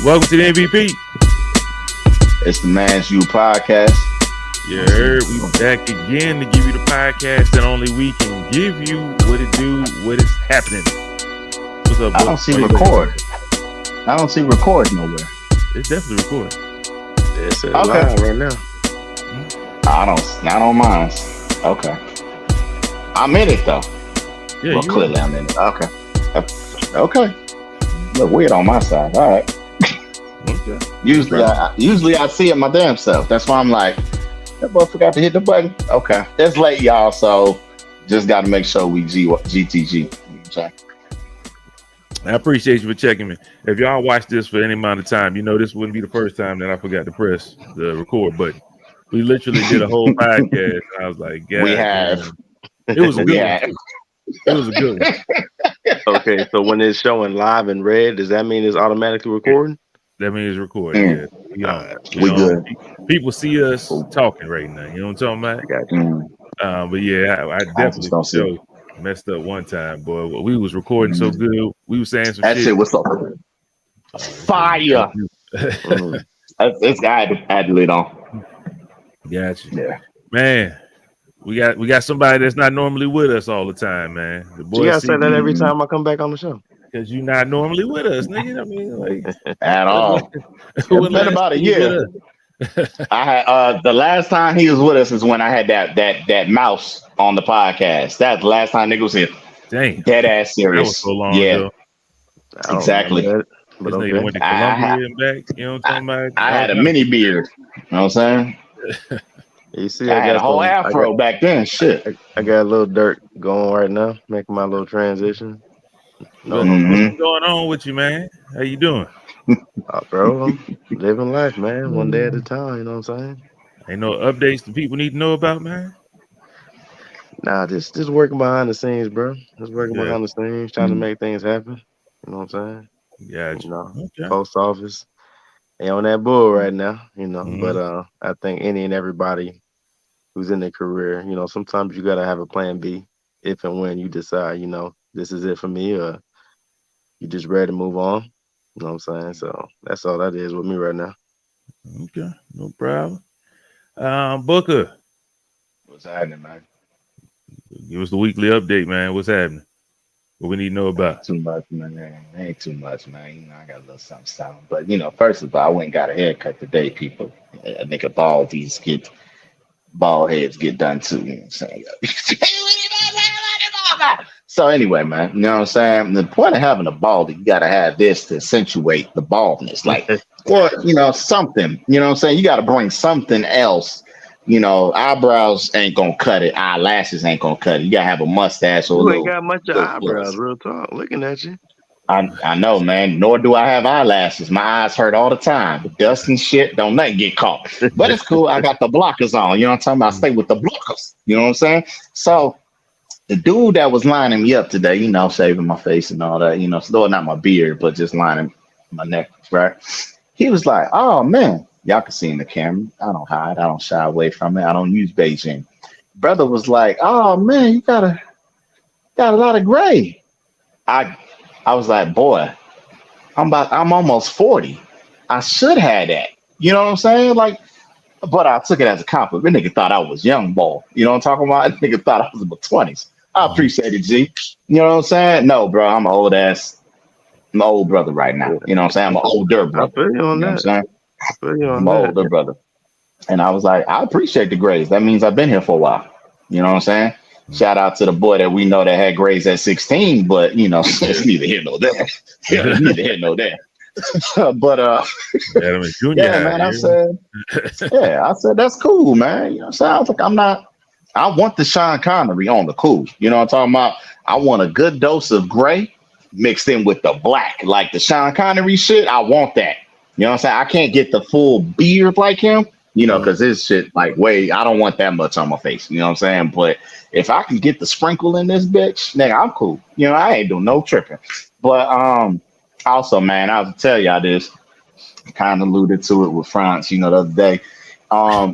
Welcome to the MVP. It's the Man's You podcast. Yeah, we back again to give you the podcast that only we can give you. What it do, what is happening. What's up, I don't see record. I don't see record nowhere. It's definitely recording. It's live right now. Not on mine. Okay. I'm in it though. Yeah, well, clearly I'm in it. Okay. Okay. Look weird on my side. All right. Okay. Usually I see it my damn self. That's why I'm like, that boy forgot to hit the button. Okay. It's late, y'all, so just got to make sure we GTG. Okay. I appreciate you for checking me. If y'all watch this for any amount of time, you know this wouldn't be the first time that I forgot to press the record button. We literally did a whole podcast. I was like, God, we have. It was a good one. It was a good one. Okay, so when it's showing live in red, does that mean it's automatically recording? That means it's recording. Yeah, we good. People see us talking right now. You know what I'm talking about? But yeah, I definitely messed up one time, boy. We was recording so good. We was saying some that shit was so fire. It's got to add the lid on. Gotcha. Yeah, man. We got somebody that's not normally with us all the time, man. The boy, you gotta say that every time I come back on the show. Because you're not normally with us, nigga. I mean, like at all. It's been about a year. I had the last time he was with us is when I had that mouse on the podcast. That's the last time nigga was here. Dang. Dead ass serious. That was so long ago. Exactly. But okay. Went to Columbia and back. You know what I'm talking about? I had a mini beard. You know what I'm saying? You see, I had a whole afro back then. Shit. I got a little dirt going right now, making my little transition. What's going on with you, man? How you doing? Bro, I'm living life, man. One day at a time, you know what I'm saying? Ain't no updates that people need to know about, man? Nah, just working behind the scenes, bro. Just working behind the scenes, trying to make things happen. You know what I'm saying? Yeah, you know, post office. They on that bull right now, you know. But I think any and everybody who's in their career, you know, sometimes you gotta have a plan B if and when you decide, you know, this is it for me, or you just ready to move on. You know what I'm saying? So that's all that is with me right now. Okay, no problem. Booker. What's happening, man? Give us the weekly update, man. What's happening? What we need to know about? Too much, man. Ain't too much, man. You know, I got a little something. But, you know, first of all, I went and got a haircut today, people. I think bald heads get done too. You know what I'm saying? So anyway, man, you know what I'm saying? The point of having a baldy, you got to have this to accentuate the baldness. Like, or, you know, something, you know what I'm saying? You got to bring something else. You know, eyebrows ain't going to cut it. Eyelashes ain't going to cut it. You got to have a mustache or you ain't got much of eyebrows, real talk. Looking at you. I know, man. Nor do I have eyelashes. My eyes hurt all the time. The dust and shit, don't nothing get caught. But it's cool. I got the blockers on. You know what I'm talking about? I stay with the blockers. You know what I'm saying? So the dude that was lining me up today, you know, shaving my face and all that, you know, still not my beard, but just lining my neck, right? He was like, oh, man, y'all can see in the camera. I don't hide. I don't shy away from it. I don't use Beijing. Brother was like, oh, man, you got a lot of gray. I was like, boy, I'm almost 40. I should have that. You know what I'm saying? Like, but I took it as a compliment. That nigga thought I was young, boy. You know what I'm talking about? That nigga thought I was in my 20s. I appreciate it, G. You know what I'm saying? No, bro, I'm an old brother right now. You know what I'm saying? I'm an older brother. I feel you on that. What I'm saying? I'm an older brother. And I was like, I appreciate the grades. That means I've been here for a while. You know what I'm saying? Shout out to the boy that we know that had grades at 16, but you know, it's neither here nor there. Neither here nor there. But man, I said that's cool, man. You know what I'm saying? I was like, I want the Sean Connery on the cool. You know what I'm talking about? I want a good dose of gray mixed in with the black. Like the Sean Connery shit, I want that. You know what I'm saying? I can't get the full beard like him, you know, because his shit, like, I don't want that much on my face. You know what I'm saying? But if I can get the sprinkle in this bitch, nigga, I'm cool. You know, I ain't doing no tripping. But also, man, I'll tell y'all this. Kind of alluded to it with France, you know, the other day.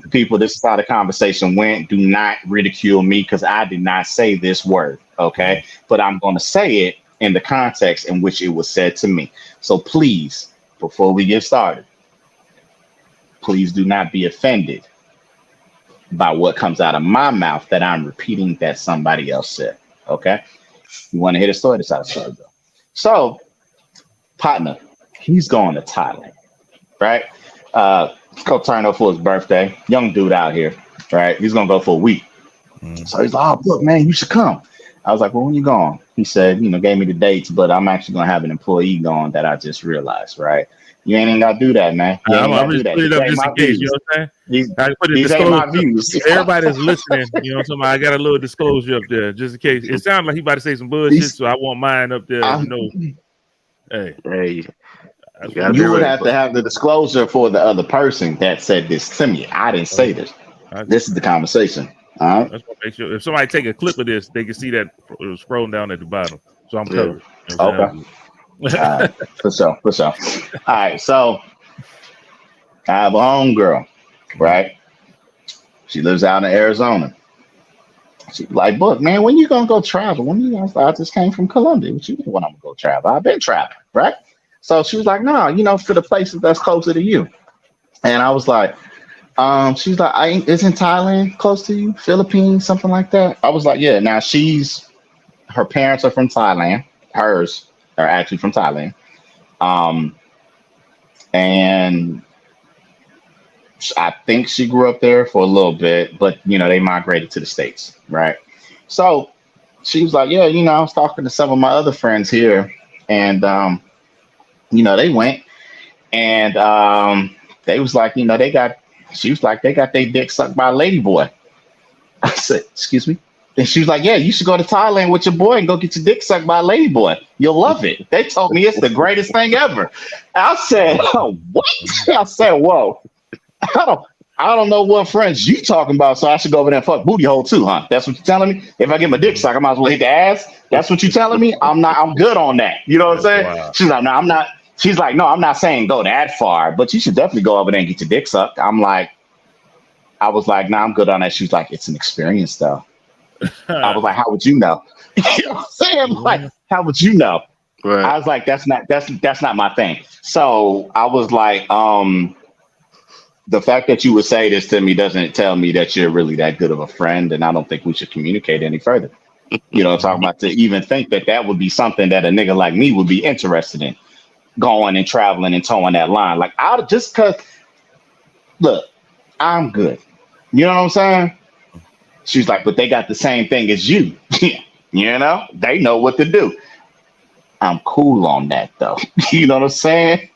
People, this is how the conversation went. Do not ridicule me because I did not say this word, okay? But I'm going to say it in the context in which it was said to me. So please, before we get started, please do not be offended by what comes out of my mouth that I'm repeating that somebody else said. Okay? You want to hear the story? This is how the story goes. So, partner, he's going to Thailand, right? Go turn up for his birthday. Young dude out here, right? He's gonna go for a week. So he's like, "Oh, look, man, you should come." I was like, "Well, when you going?" He said, gave me the dates, but I'm actually gonna have an employee going that I just realized, right? You ain't even gotta do that, man. You ain't I'm gotta do just that. put it These up ain't just my in case. You views. know what I'm These, saying? I put it these ain't my disclosure. views. Everybody that's listening, you know what I'm talking about? I got a little disclosure up there just in case. It sounds like he about to say some bullshit, so I want mine up there. Hey, Hey, that's gotta be you would ready. have to have the disclosure for the other person that said this to me. I didn't say this. This is the conversation. All right. That's what make sure if somebody take a clip of this, they can see that scrolling down at the bottom. So I'm covered. You know Okay. All right. For sure. All right. So I have a homegirl, right? She lives out in Arizona. She's like, "Book, man, when you gonna go travel? When you gonna?" I just came from Colombia. What you mean when I'm gonna go travel? I've been traveling, right? So she was like, "No, for the places that's closer to you." And I was like, she's like, "Isn't Thailand close to you? Philippines, something like that?" I was like, "Yeah." Now her parents are from Thailand. Hers are actually from Thailand. And I think she grew up there for a little bit, but they migrated to the States, right? So she was like, "Yeah, I was talking to some of my other friends here, and they went, and they was like, she was like, they got their dick sucked by a lady boy." I said, "Excuse me?" And she was like, "Yeah, you should go to Thailand with your boy and go get your dick sucked by a lady boy. You'll love it." They told me it's the greatest thing ever. I said, "Oh, what?" I said, "Whoa, I don't know what friends you talking about, so I should go over there and fuck booty hole too, huh? That's what you're telling me? If I get my dick sucked, I might as well hit the ass. That's what you're telling me? I'm good on that. You know what I'm saying?" Wow. She's like, "No, I'm not." She's like, "No, I'm not saying go that far, but you should definitely go over there and get your dick sucked." I was like, "No, I'm good on that." She was like, "It's an experience though." I was like, "How would you know?" You know what I'm saying? Like, how would you know? Right. I was like, that's not my thing. So I was like, the fact that you would say this to me doesn't tell me that you're really that good of a friend, and I don't think we should communicate any further. Talking about to even think that would be something that a nigga like me would be interested in, going and traveling and towing that line. Like, just cause, look, I'm good. You know what I'm saying? She's like, "But they got the same thing as you." They know what to do. I'm cool on that though. You know what I'm saying?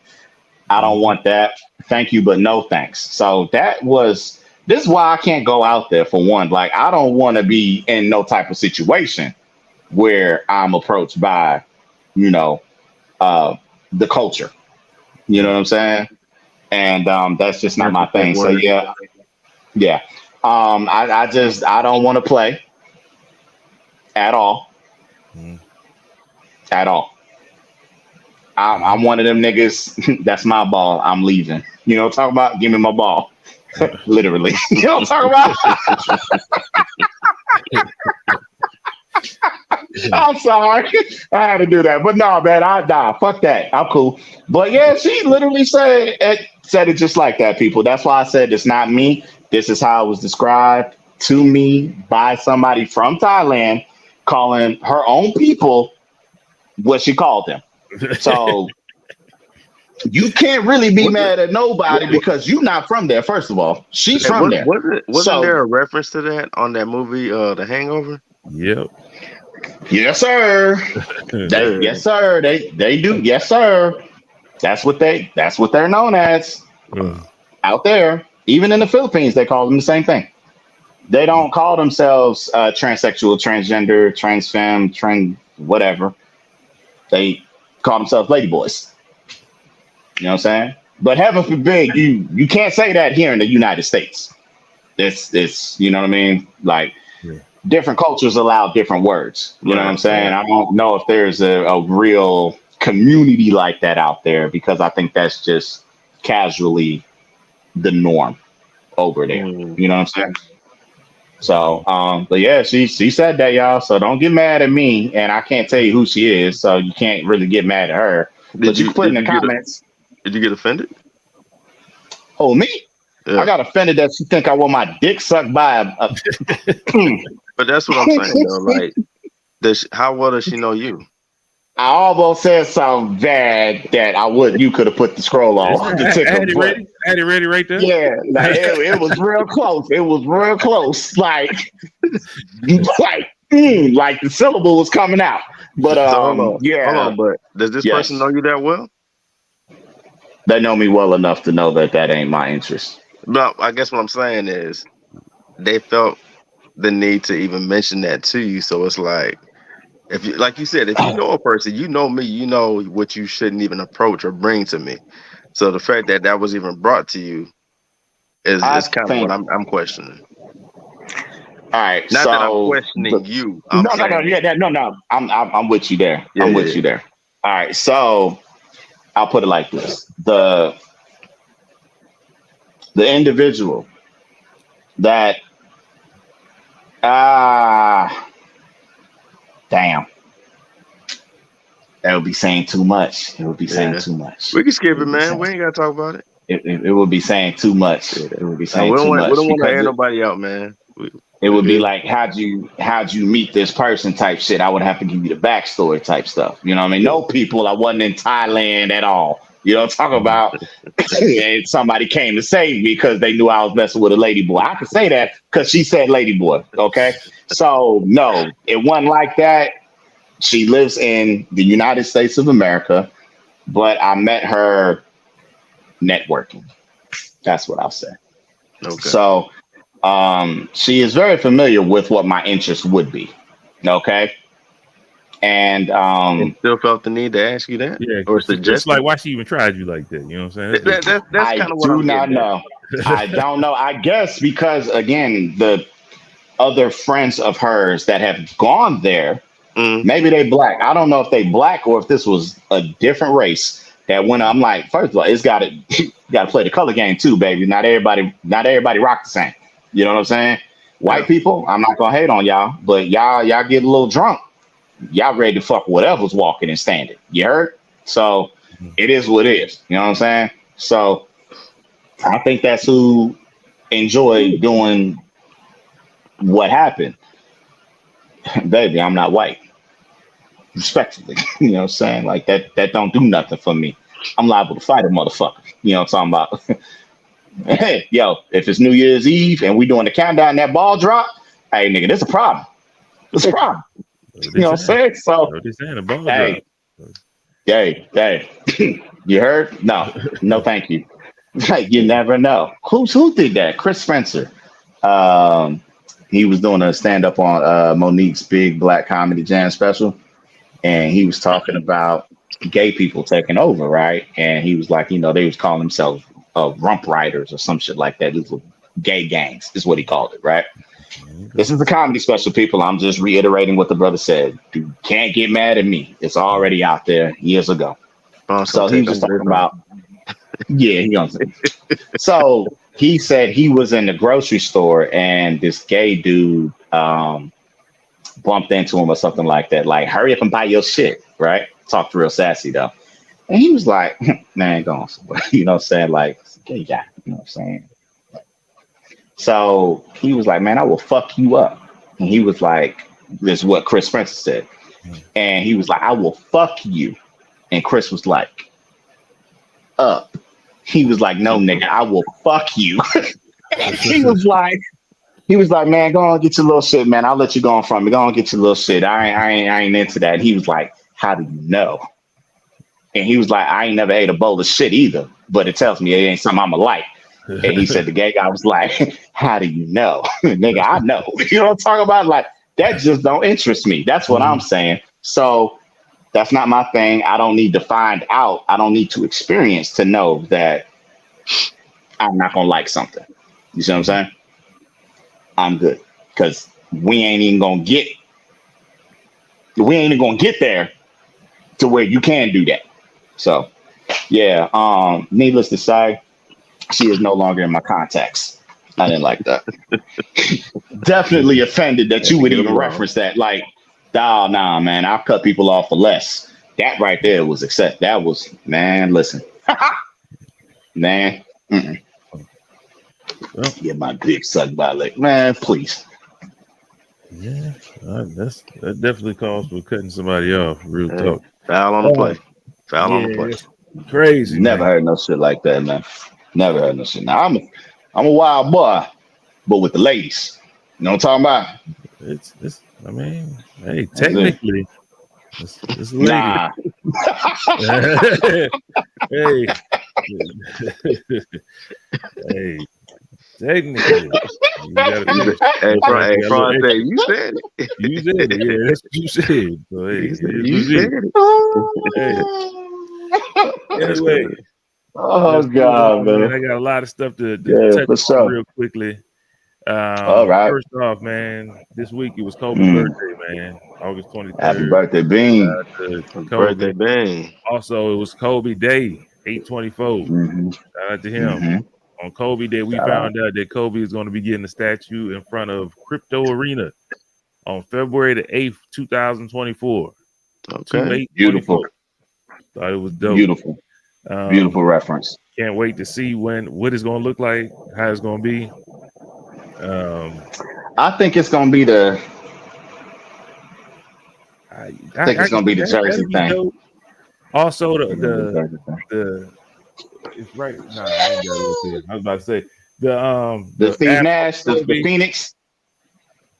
I don't want that. Thank you, but no thanks. So this is why I can't go out there for one. Like, I don't want to be in no type of situation where I'm approached by, the culture. You know what I'm saying? And that's just not my thing. So yeah. I don't want to play at all. At all. I'm one of them niggas. That's my ball. I'm leaving. You know what I'm talking about? Give me my ball. Literally. You know what I'm talking about? I'm sorry. I had to do that. But no, man, fuck that. I'm cool. But yeah, she literally said it just like that, people. That's why I said it's not me. This is how it was described to me by somebody from Thailand, calling her own people what she called them. So you can't really be mad at nobody because you're not from there. First of all, she's from there. Wasn't there a reference to that on that movie, The Hangover? Yep. Yes, sir. Yes, sir. They do. Yes, sir. That's what they're known as out there. Even in the Philippines, they call them the same thing. They don't call themselves transsexual, transgender, trans femme, trans whatever. They call themselves ladyboys. You know what I'm saying? But heaven forbid, you can't say that here in the United States. It's you know what I mean? Like, different cultures allow different words. You know what I'm saying? I don't know if there's a real community like that out there, because I think that's just casually the norm over there. You know what I'm saying? So, but yeah, she said that, y'all. So don't get mad at me, and I can't tell you who she is, so you can't really get mad at her. But you can put in the comments. Did you get offended? Oh, me? Yeah. I got offended that she think I want my dick sucked by a But that's what I'm saying, though. Like, how well does she know you? I almost said something bad that you could have put the scroll on the I ticker, had it but ready. I had it ready right there. yeah, like it was real close. It was real close. Like the syllable was coming out. But So hold yeah. on. But does this person know you that well? They know me well enough to know that ain't my interest. No, I guess what I'm saying is they felt the need to even mention that to you. So it's like, if you, like you said, if you know a person, you know me, you know what you shouldn't even approach or bring to me. So the fact that was even brought to you is kind of what I'm questioning. All right, not that I'm questioning you. No. I'm with you there. Yeah, I'm with you there. All right, so I'll put it like this: the individual that damn. That would be saying too much. It would be saying too much. We can skip it, man. We ain't gotta talk about it. It would be saying too much. It would be saying too much. We don't want to air nobody out, man. It would be like, how'd you meet this person type shit. I would have to give you the backstory type stuff. You know what I mean? No people. I wasn't in Thailand at all. You know what I'm talking about? And somebody came to save me because they knew I was messing with a lady boy. I could say that because she said lady boy. Okay. So no, it wasn't like that. She lives in the United States of America, but I met her networking. That's what I'll say. Okay. So she is very familiar with what my interest would be. Okay. And still felt the need to ask you that? Yeah. Or suggest just like why she even tried you like that. You know what I'm saying? That's kind of what I'm not know. I don't know. I guess because again, the other friends of hers that have gone there, maybe they black. I don't know if they black or if this was a different race that when I'm like, first of all, it's got to play the color game too, baby. Not everybody rock the same. You know what I'm saying? White people, I'm not gonna hate on y'all, but y'all get a little drunk. Y'all ready to fuck whatever's walking and standing. You heard? So it is what it is. You know what I'm saying? So I think that's who enjoyed doing what happened. Baby, I'm not white. Respectfully. You know what I'm saying? Like that don't do nothing for me. I'm liable to fight a motherfucker. You know what I'm talking about? Hey, yo, if it's New Year's Eve and we doing the countdown, that ball drop, hey nigga, this a problem. It's a problem. You know what I'm saying? So hey, you heard? No, thank you. You never know. Who did that? Chris Spencer. He was doing a stand-up on Monique's Big Black Comedy Jam special, and he was talking about gay people taking over, right? And he was like, they was calling themselves rump riders or some shit like that. These were gay gangs, is what he called it, right? This is a comedy special, people. I'm just reiterating what the brother said. You can't get mad at me. It's already out there years ago. So he was just talking about, he owns it. So he said he was in the grocery store and this gay dude bumped into him or something like that. Like, hurry up and buy your shit, right? Talked real sassy though. And he was like, man, go on. You know what I'm saying? Like, gay guy, you know what I'm saying? So he was like, man, I will fuck you up. And he was like, this is what Chris Spencer said. And he was like, I will fuck you. And Chris was like, up. He was like, no, nigga, I will fuck you. He was like, man, go on, get your little shit, man. I'll let you go on from me. Go on, get your little shit. I ain't into that. And he was like, how do you know? And he was like, I ain't never ate a bowl of shit either, but it tells me it ain't something I'ma like. And he said the gay guy was like, how do you know? Nigga, I know. You know what I'm talking about? Like, that just don't interest me. That's what I'm saying. So that's not my thing. I don't need to find out. I don't need to experience to know that I'm not gonna like something. You see what I'm saying? I'm good. Because we ain't even gonna get there to where you can do that. So yeah, needless to say, she is no longer in my contacts. I didn't like that. Definitely offended that you would even reference that. Like, nah, man, I'll cut people off for less. That right there was accept. That was, man, listen. Man. Mm-mm. Well, Get my dick sucked by a leg. Man, please. yeah, that definitely calls for cutting somebody off. Real Hey, talk. foul on the play. Foul on the play. It's crazy, Never man. heard no shit like that, man. Never heard no shit. Now I'm a wild boy, but with the ladies. You know what I'm talking about? It's. I mean, hey, That's it. technically, it's a lady. Nah. Hey, hey, technically, you gotta finish. Hey, You got a little Franz, extra. you said it. You said it. Yeah, that's what you said. So hey, it is You what it said is. it. Hey, That's anyway, good. Oh let's move God, on, man. man. I got a lot of stuff to Yeah, touch for on sure. real quickly. All right. First off, man, this week it was Kobe's Mm. birthday, man. August Happy 23rd. birthday, Bean. Happy Kobe. birthday, bang. Also, it was Kobe Day, 8/24. Mm-hmm. Shout out to him. Mm-hmm. On Kobe Day, we Shout out. found out that Kobe is going to be getting a statue in front of Crypto Arena on February the 8th, 2024. Okay. 2/8/24. Beautiful. Thought it was dope. Beautiful. Beautiful reference. Can't wait to see what it's going to look like, how it's going to be. I think it's gonna be the I it's gonna be the Jersey that'll be thing. dope. Also, It's gonna be the Jersey thing. the it's right. Nah, I ain't got it up here. I was about to say The the Steve Afro Nash, the Kobe, Phoenix,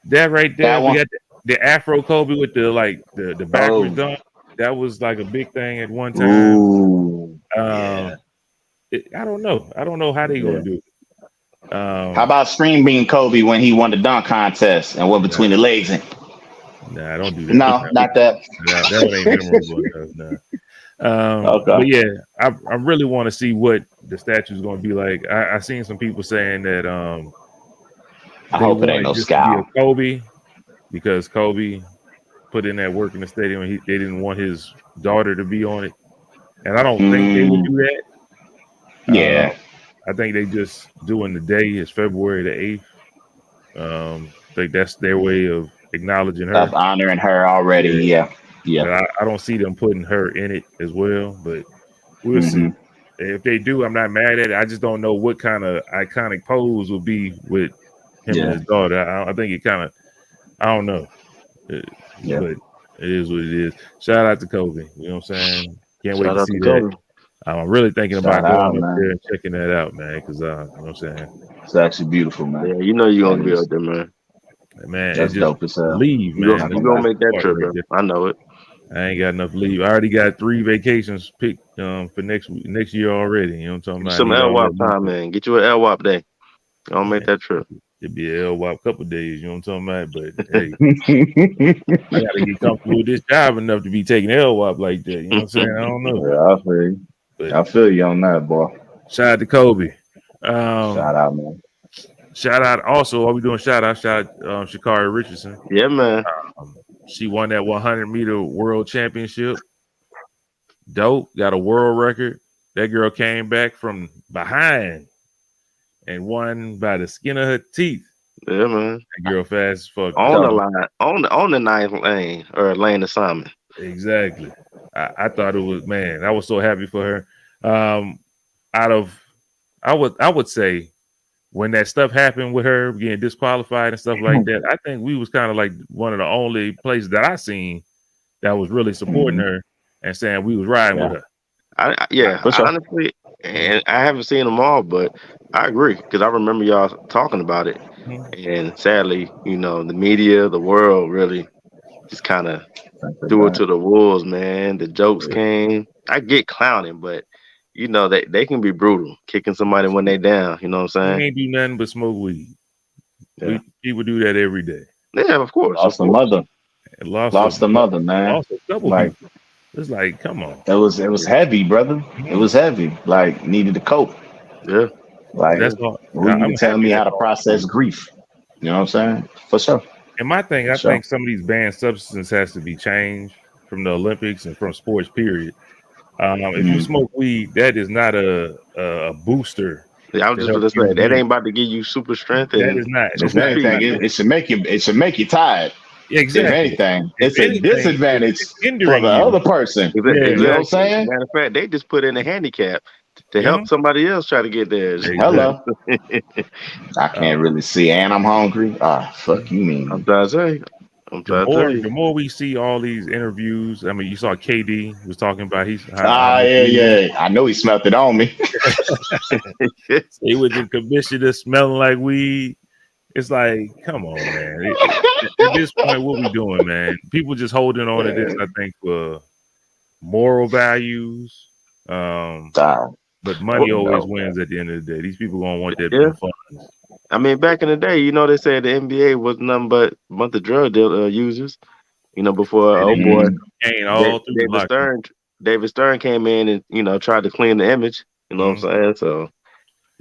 that right there. that We one. got the Afro Kobe with the backwards Oh, dunk. That was like a big thing at one time. ooh, Um, yeah, I don't know. I don't know how they yeah. gonna do it. How about Screen Bean Kobe when he won the dunk contest and went between the legs? And Nah, don't do that. no, not that. That one ain't memorable enough. Nah. But Okay. yeah, I really want to see what the statue is going to be like. I seen some people saying that I they hope it ain't wanted no just to be a scowl. Kobe because Kobe put in that work in the stadium. They didn't want his daughter to be on it, and I don't think they would Mm, do that. yeah, I think they just doing the day is February the 8th. I think that's their way of acknowledging her. of honoring her already. Yeah, Yeah, but yeah. I don't see them putting her in it as well. But we'll see. Mm-hmm. If they do, I'm not mad at it. I just don't know what kind of iconic pose will be with him and Yeah, his daughter. I think it kind of, I don't know. yeah. But it is what it is. Shout out to Kobe. You know what I'm saying? Can't wait Shout to out see to that. Kobe. I'm really thinking Shout about out, going up man. there and checking that out, man. Because you know what I'm saying? It's actually beautiful, man. Yeah, you know you're That gonna be is out there, man. Man, it that's just dope as hell. leave, You man. go Not That's you gonna gonna lie. make that part trip, right bro. there. I know it. I ain't got enough leave. I already got 3 vacations picked for next year already. You know what I'm talking Get about? I some need all that LWAP leave. time, man. Get you an LWAP day. Gonna make Man, that trip. it'd be a LWAP couple days. You know what I'm talking about? But hey, I got to get comfortable with this job enough to be taking LWAP like that. You know what I'm saying? I don't know. Yeah, I feel you. But I feel you on that, boy. shout out to Kobe. Shout out, man. Shout out also, are we doing shout out? Shout out Sha'Carri Richardson. Yeah, man. She won that 100-meter world championship. Dope. Got a world record. That girl came back from behind and won by the skin of her teeth. Yeah, man. That girl fast as fuck. On the Dope. line, on the ninth lane or lane assignment. Exactly. I thought it was, man, I was so happy for her. Out of I would say when that stuff happened with her getting disqualified and stuff like that, I think we was kind of like one of the only places that I seen that was really supporting Mhm. her and saying we was riding with Yeah, her. Yeah, for sure. honestly, and I haven't seen them all, but I agree because I remember y'all talking about it, Mhm. and sadly, you know, the media, the world, really just kind of Think threw it about to the wolves, man. The jokes Yeah. came. I get clowning, but you know they can be brutal, kicking somebody when they down. You know what I'm We saying? ain't do nothing but smoke weed. Yeah, People do that every day. yeah, of course, of lost the course. mother. And Lost the mother, man. lost a couple Like people. It's like, come on. it was heavy, brother. It Mhm. was heavy. Like needed to cope. Yeah, Like That's yeah. all. who you I'm to tell happy me how that's to all. process grief. You know what I'm saying? For sure. And my thing, For I sure. think some of these banned substances has to be changed from the Olympics and from sports. Period. If you Mm. smoke weed, that is not a booster Yeah, I was to just help gonna you say that win. ain't about to give you super strength That and is not. super That's If not. It's anything, not speed. that. it should make you tired. Yeah, If exactly. anything, If it's a anything, disadvantage it's for hindering the you. other person. Yeah, You know what I'm Exactly. saying? Matter of fact, they just put in a handicap to help somebody else try to get there. Hello. I Uh, can't really see, and I'm hungry. Ah, fuck you I'm mean? trying to tell you. I'm trying to tell you. the more we see all these interviews, I mean, you saw KD was talking about how Ah, much yeah, weed. yeah. I know he smelt it on me. He was the commissioner smelling like weed. It's like, come on, man. At this point, what we doing, man? People just holding on to this, I think, for moral values. Ah, But money always no. wins at the end of the day. These people gonna want Yeah. them funds. I mean, back in the day, they said the NBA was nothing but a bunch of drug users. Before And they oh were boy, Mm, using cocaine all through the David locker room. Stern, David Stern came in and tried to clean the image. You know what Mhm. I'm saying? So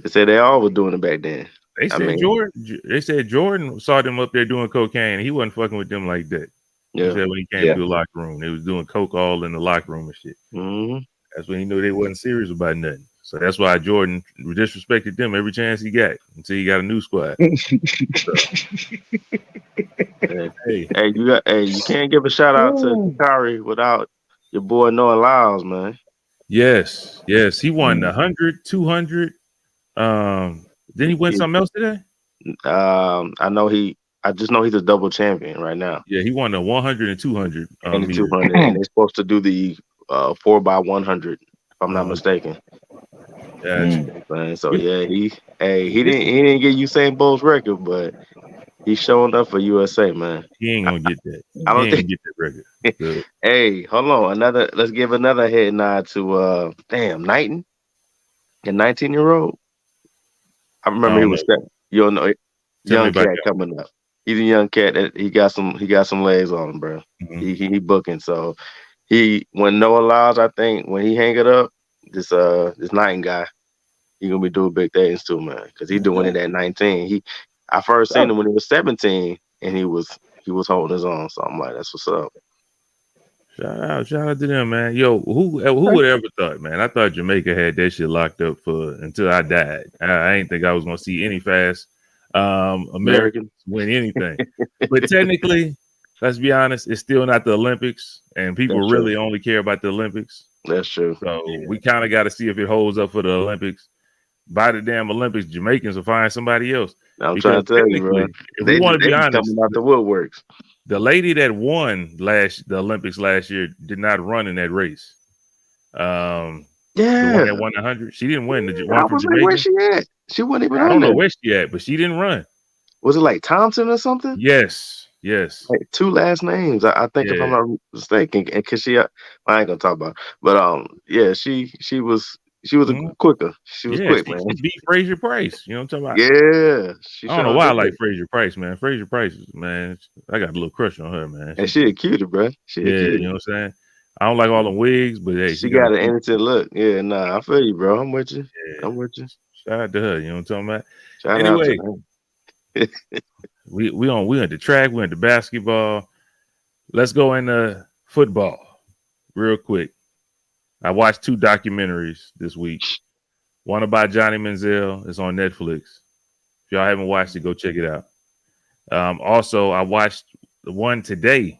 they said they all were doing it back then. They I said mean, Jordan saw them up there doing cocaine. He wasn't fucking with them like that. He yeah. said when he came yeah. to the locker room, they was doing coke all in the locker room and shit. Hmm. That's when he knew they wasn't serious about nothing. So that's why Jordan disrespected them every chance he got until he got a new squad. So, Hey, hey, you can't give a shout out to Kakari without your boy Noah Lyles, man. yes, he won the Mm. 100, 200. Didn't he win He- something else today? I just know he's a double champion right now. Yeah, he won the 100 and 200 And the meters. 200, and they're supposed to do the 4x100, if I'm not mistaken. Gotcha. Mm. So yeah, he didn't get Usain Bolt's record, but he's showing up for USA, man. He ain't gonna get that. I He don't ain't think. gonna get that record. So, Hey, hold on. Let's give another head nod to Knighton, the 19-year-old. I I remember he don't was know. step. You don't know, Tell me young about cat coming up. He's a young cat that he got some legs on him, bro. him. He booking. So when Noah Lyles, I think when he hang it up, this Knighton guy, he gonna be doing big things too, man. Because he's doing it at 19. I first seen him when he was 17, and he was holding his own. So I'm like, that's what's up. Shout out to them, man. Yo, who would ever thought, man? I thought Jamaica had that shit locked up for until I died. I ain't think I was gonna see any fast Americans American. win anything. But technically, let's be honest, it's still not the Olympics, and people That's true. really only care about the Olympics. That's true. So we kind of got to see if it holds up for the Olympics. By the damn Olympics, Jamaicans will find somebody else. I'm Because trying to tell you, bro. technically, if we want to They be be honest, coming out the woodworks. the lady that won the Olympics last year did not run in that race. The one Yeah. that won 100, she didn't win. The I one for was like, where's Jamaica, she at? She wasn't even I on don't know there. where she at, but she didn't run. Was it like Thompson or something? Yes. Like two last names, I think, if I'm Yeah. not mistaken. And cause I ain't gonna talk about it. But yeah, she was Mhm. quicker. She was Yeah, quick, man. she beat Fraser Price. You know what I'm talking about? Yeah, she I don't know sure why I did. like Fraser Price, man. Fraser Price, man, I got a little crush on her, man. And she a cutie, bro. She a Yeah, you cutie. know what I'm saying? I don't like all the wigs, but hey, she She got a got an cute. innocent look. Yeah, nah, I feel you, bro. I'm with you. Yeah. I'm with you. Shout out to her, you know what I'm talking about? Shout out to Anyway, her. we on the track, we into basketball. Let's go into football real quick. I watched 2 documentaries this week. One about Johnny Manziel. It's on Netflix. If y'all haven't watched it, go check it out. Also, I watched the one today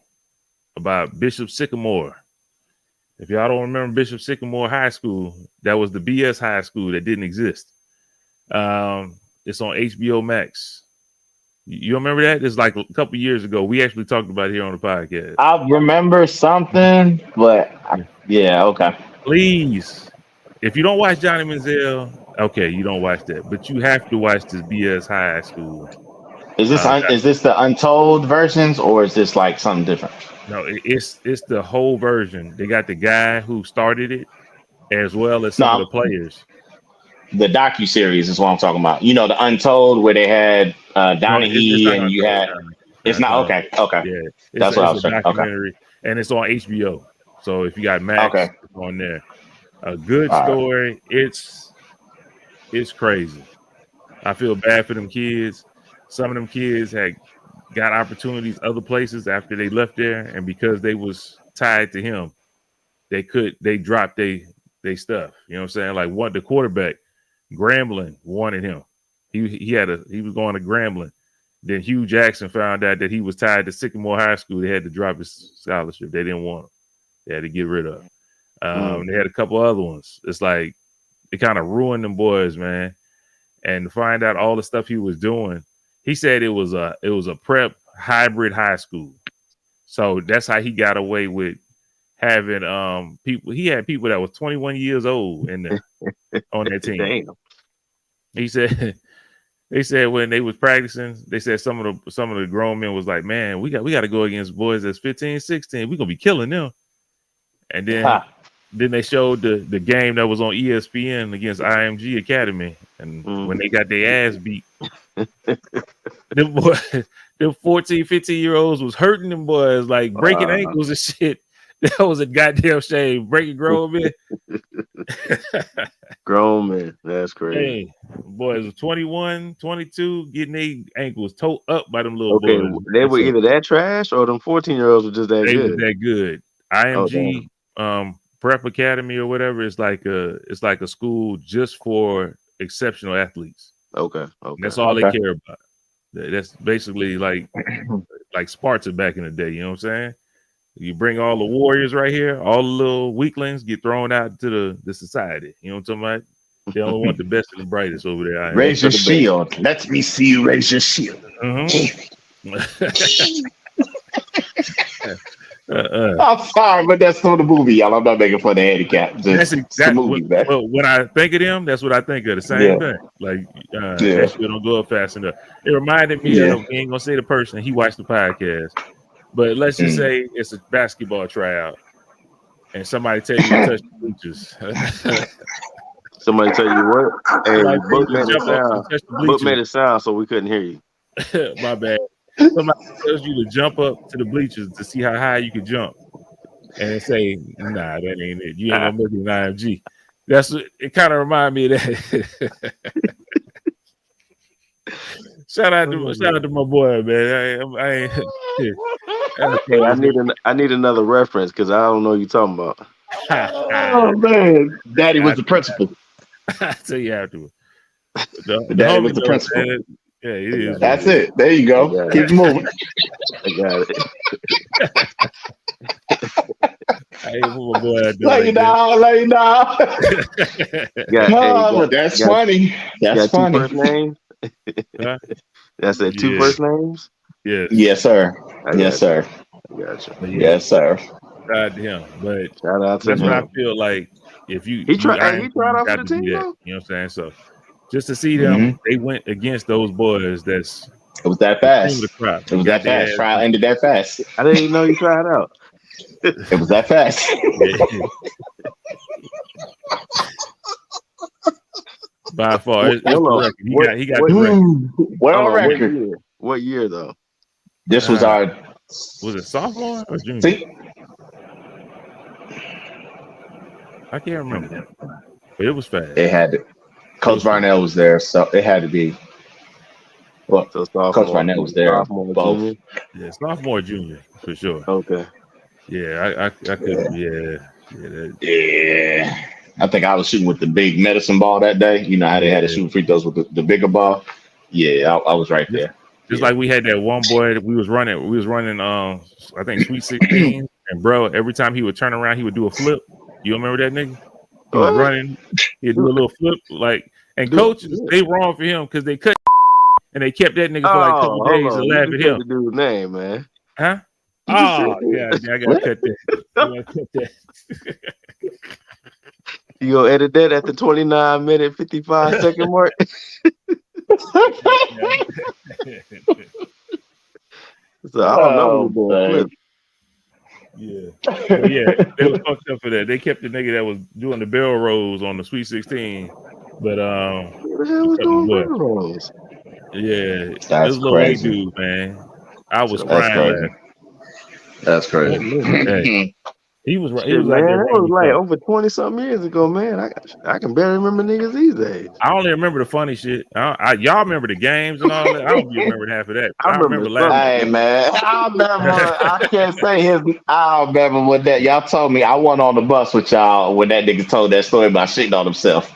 about Bishop Sycamore. If y'all don't remember Bishop Sycamore High School, that was the BS high school that didn't exist. It's on HBO Max. You remember that? It's like a couple years ago. We actually talked about it here on the podcast. I remember something, but yeah, okay. Please, if you don't watch Johnny Manziel, okay, you don't watch that, but you have to watch this BS high school. Is this the untold versions, or is this like something different? No, it's the whole version. They got the guy who started it, as well as some of the No, players. the docu series is what I'm talking about. You know, the Untold where they had No, it's Donahue not and you Untold. had. No, It's it's not not. okay. Okay, Yeah, that's what I it's was a checking. Okay, documentary, and it's on HBO. So if you got okay, Max, it's on there. A good all right. story. It's crazy. I feel bad for them kids. Some of them kids had got opportunities other places after they left there, and because they was tied to him, they dropped they stuff. You know what I'm saying? Like the quarterback, Grambling wanted him. He was going to Grambling. Then Hugh Jackson found out that he was tied to Sycamore High School. They had to drop his scholarship. They didn't want him. They had to get rid of him. They had a couple other ones. It's like it kind of ruined them boys, man. And to find out all the stuff he was doing, he said it was a prep hybrid high school. So that's how he got away with having people. He had people that was 21 years old in there on that team. Damn. He said they said when they was practicing, they said some of the grown men was like, man, we got to go against boys that's 15, 16. We're gonna be killing them. And then they showed the game that was on ESPN against IMG Academy, and when they got their ass beat, them boys, them 14, 15-year-olds was hurting them boys, like breaking ankles and shit. That was a goddamn shame. Breaking grown men. Grown men. That's crazy. Hey, boys was 21, 22, getting their ankles towed up by them little boys. They were either that trash or them 14-year-olds were just that good. They was that good. IMG Prep Academy or whatever, it's like a school just for exceptional athletes. Okay. And that's all they care about. That's basically like Sparta back in the day. You know what I'm saying? You bring all the warriors right here, all the little weaklings get thrown out to the society. You know what I'm talking about? They only want the best and the brightest over there. Raise your shield. Let me see you raise your shield. I'm sorry, but that's from the movie, y'all. I'm not making fun of the handicap. That's exactly when I think of them. That's what I think of. The same thing. Like that shit don't go up fast enough. It reminded me of. We ain't gonna say the person. He watched the podcast, but let's just say it's a basketball tryout, and somebody tell you to touch the bleachers. Somebody tell you what? Hey, Book made it sound so we couldn't hear you. My bad. Somebody tells you to jump up to the bleachers to see how high you can jump, and say, "Nah, that ain't it. You ain't gonna make it an IMG." That's it. Kind of remind me of that. Shout out to my boy, man. I need another reference because I don't know what you're talking about. Oh man, Daddy was the principal. I tell you afterwards. Daddy was the principal. Man. Yeah, it is. That's it. There you go. Keep moving. I got it. Lay down. That's funny. That's funny. Two first names? That's it. Two first names? Yeah. Yes, sir. Yes, sir. I gotcha. Yes, sir. Shout to him. But shout out to that's him. what I feel like. If you he tried out for the team, though. You know what I'm saying? So just to see them, they went against those boys. It was that fast. It was that fast. Trial ended that fast. I didn't even know you tried out. It was that fast. By far, he got the record. What year though? This was was it sophomore or junior? See? I can't remember, but it was fast. It had to. Coach Barnell was there, so it had to be. Well, so Coach Barnell was there. Both. Yeah, sophomore, junior for sure. Okay. Yeah, I could. Yeah. I think I was shooting with the big medicine ball that day. You know how they had to shoot free throws with the bigger ball. Yeah, I was right there. Just like we had that one boy that we was running. I think Sweet 16, and bro, every time he would turn around, he would do a flip. You remember that nigga? He was running. He'd do a little flip, and coaches they wrong for him because they cut and they kept that nigga for like a couple days and laugh at him. The dude's name, man. Huh? Oh yeah, I gotta cut that. You gonna edit that at the 29-minute 55-second mark? So I don't know. Yeah, they was fucked up for that. They kept the nigga that was doing the barrel rolls on the Sweet 16, but what the hell was doing barrel rolls? Yeah, that's little crazy, dude, man. I was crying. That's crazy. Hey, he was right. He was man, like that was like over 20-something years ago, man. I can barely remember niggas these days. I only remember the funny shit. Y'all remember the games and all that. I don't even remember half of that. I remember laughing. Hey man, I remember. I can't say his. I remember what that y'all told me. I went on the bus with y'all when that nigga told that story about shitting on himself.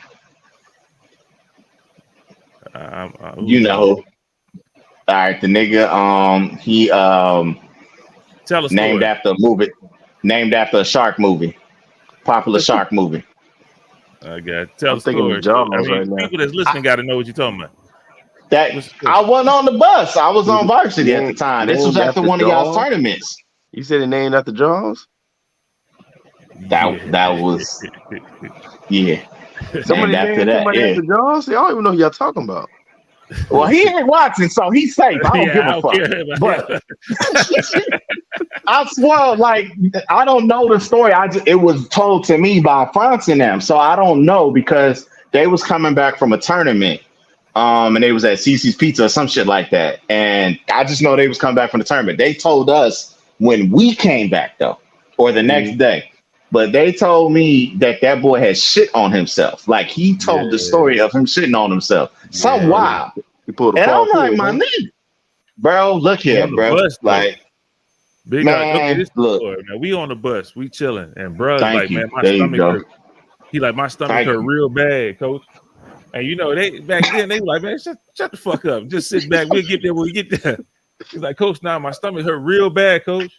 You know. All right, the nigga. He tell us named after a movie. Named after a shark movie, popular shark movie. I got tell I'm the thinking story. of Jaws I mean, right now. people that's listening got to know what you're talking about. That I wasn't on the bus. I was on varsity at the time. This was after one of y'all's tournaments. You said it named after Jaws? That was yeah. Somebody named somebody after Jaws? I don't even know who y'all talking about. Well, he ain't watching, so he's safe. I don't give a fuck. But I swear, like, I don't know the story. It was told to me by France and them, so I don't know because they was coming back from a tournament, and they was at Cece's Pizza or some shit like that. And I just know they was coming back from the tournament. They told us when we came back though, or the next day. But they told me that boy had shit on himself. Like he told the story of him shitting on himself. Some wild. He pulled a and I'm like, too, my nigga, bro, look here, bro. Bus, like, big man, okay, this look. story, man. We on the bus, we chilling, and bruh's Thank like, you. man, my there stomach you go. hurt. He like, my stomach hurt real bad, coach. And you know, they back then they were like, man, shut the fuck up. Just sit back. We'll get there when we get there. He's like, coach, now my stomach hurt real bad, coach.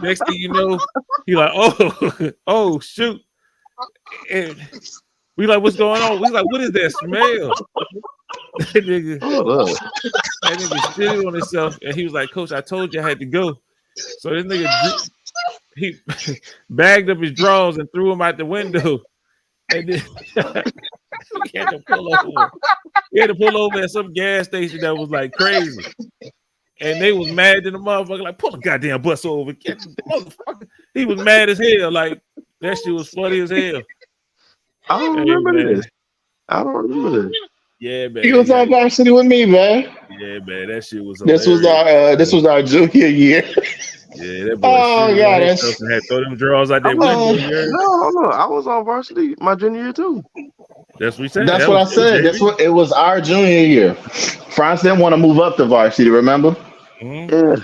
Next thing you know, he like, oh shoot. And we like, what's going on? We like, what is that smell? that nigga shitted on himself, and he was like, coach, I told you I had to go. So this nigga he bagged up his drawers and threw them out the window. And then he had to pull over. He had to pull over at some gas station that was like crazy. And they was mad in the motherfucker, like, pull the goddamn bus over. Get the motherfucker. He was mad as hell. Like, that shit was funny as hell. I don't remember this. I don't remember this. Yeah, man. He was on varsity with me, man. Yeah, man. That shit was hilarious. This was our junior year. Yeah, that boy. Oh, God. Had to throw them drawers out there. No. I was on varsity my junior year, too. That's what we said. That's what I said. That's what it was our junior year. France didn't want to move up to varsity, remember? Mm-hmm. Yeah.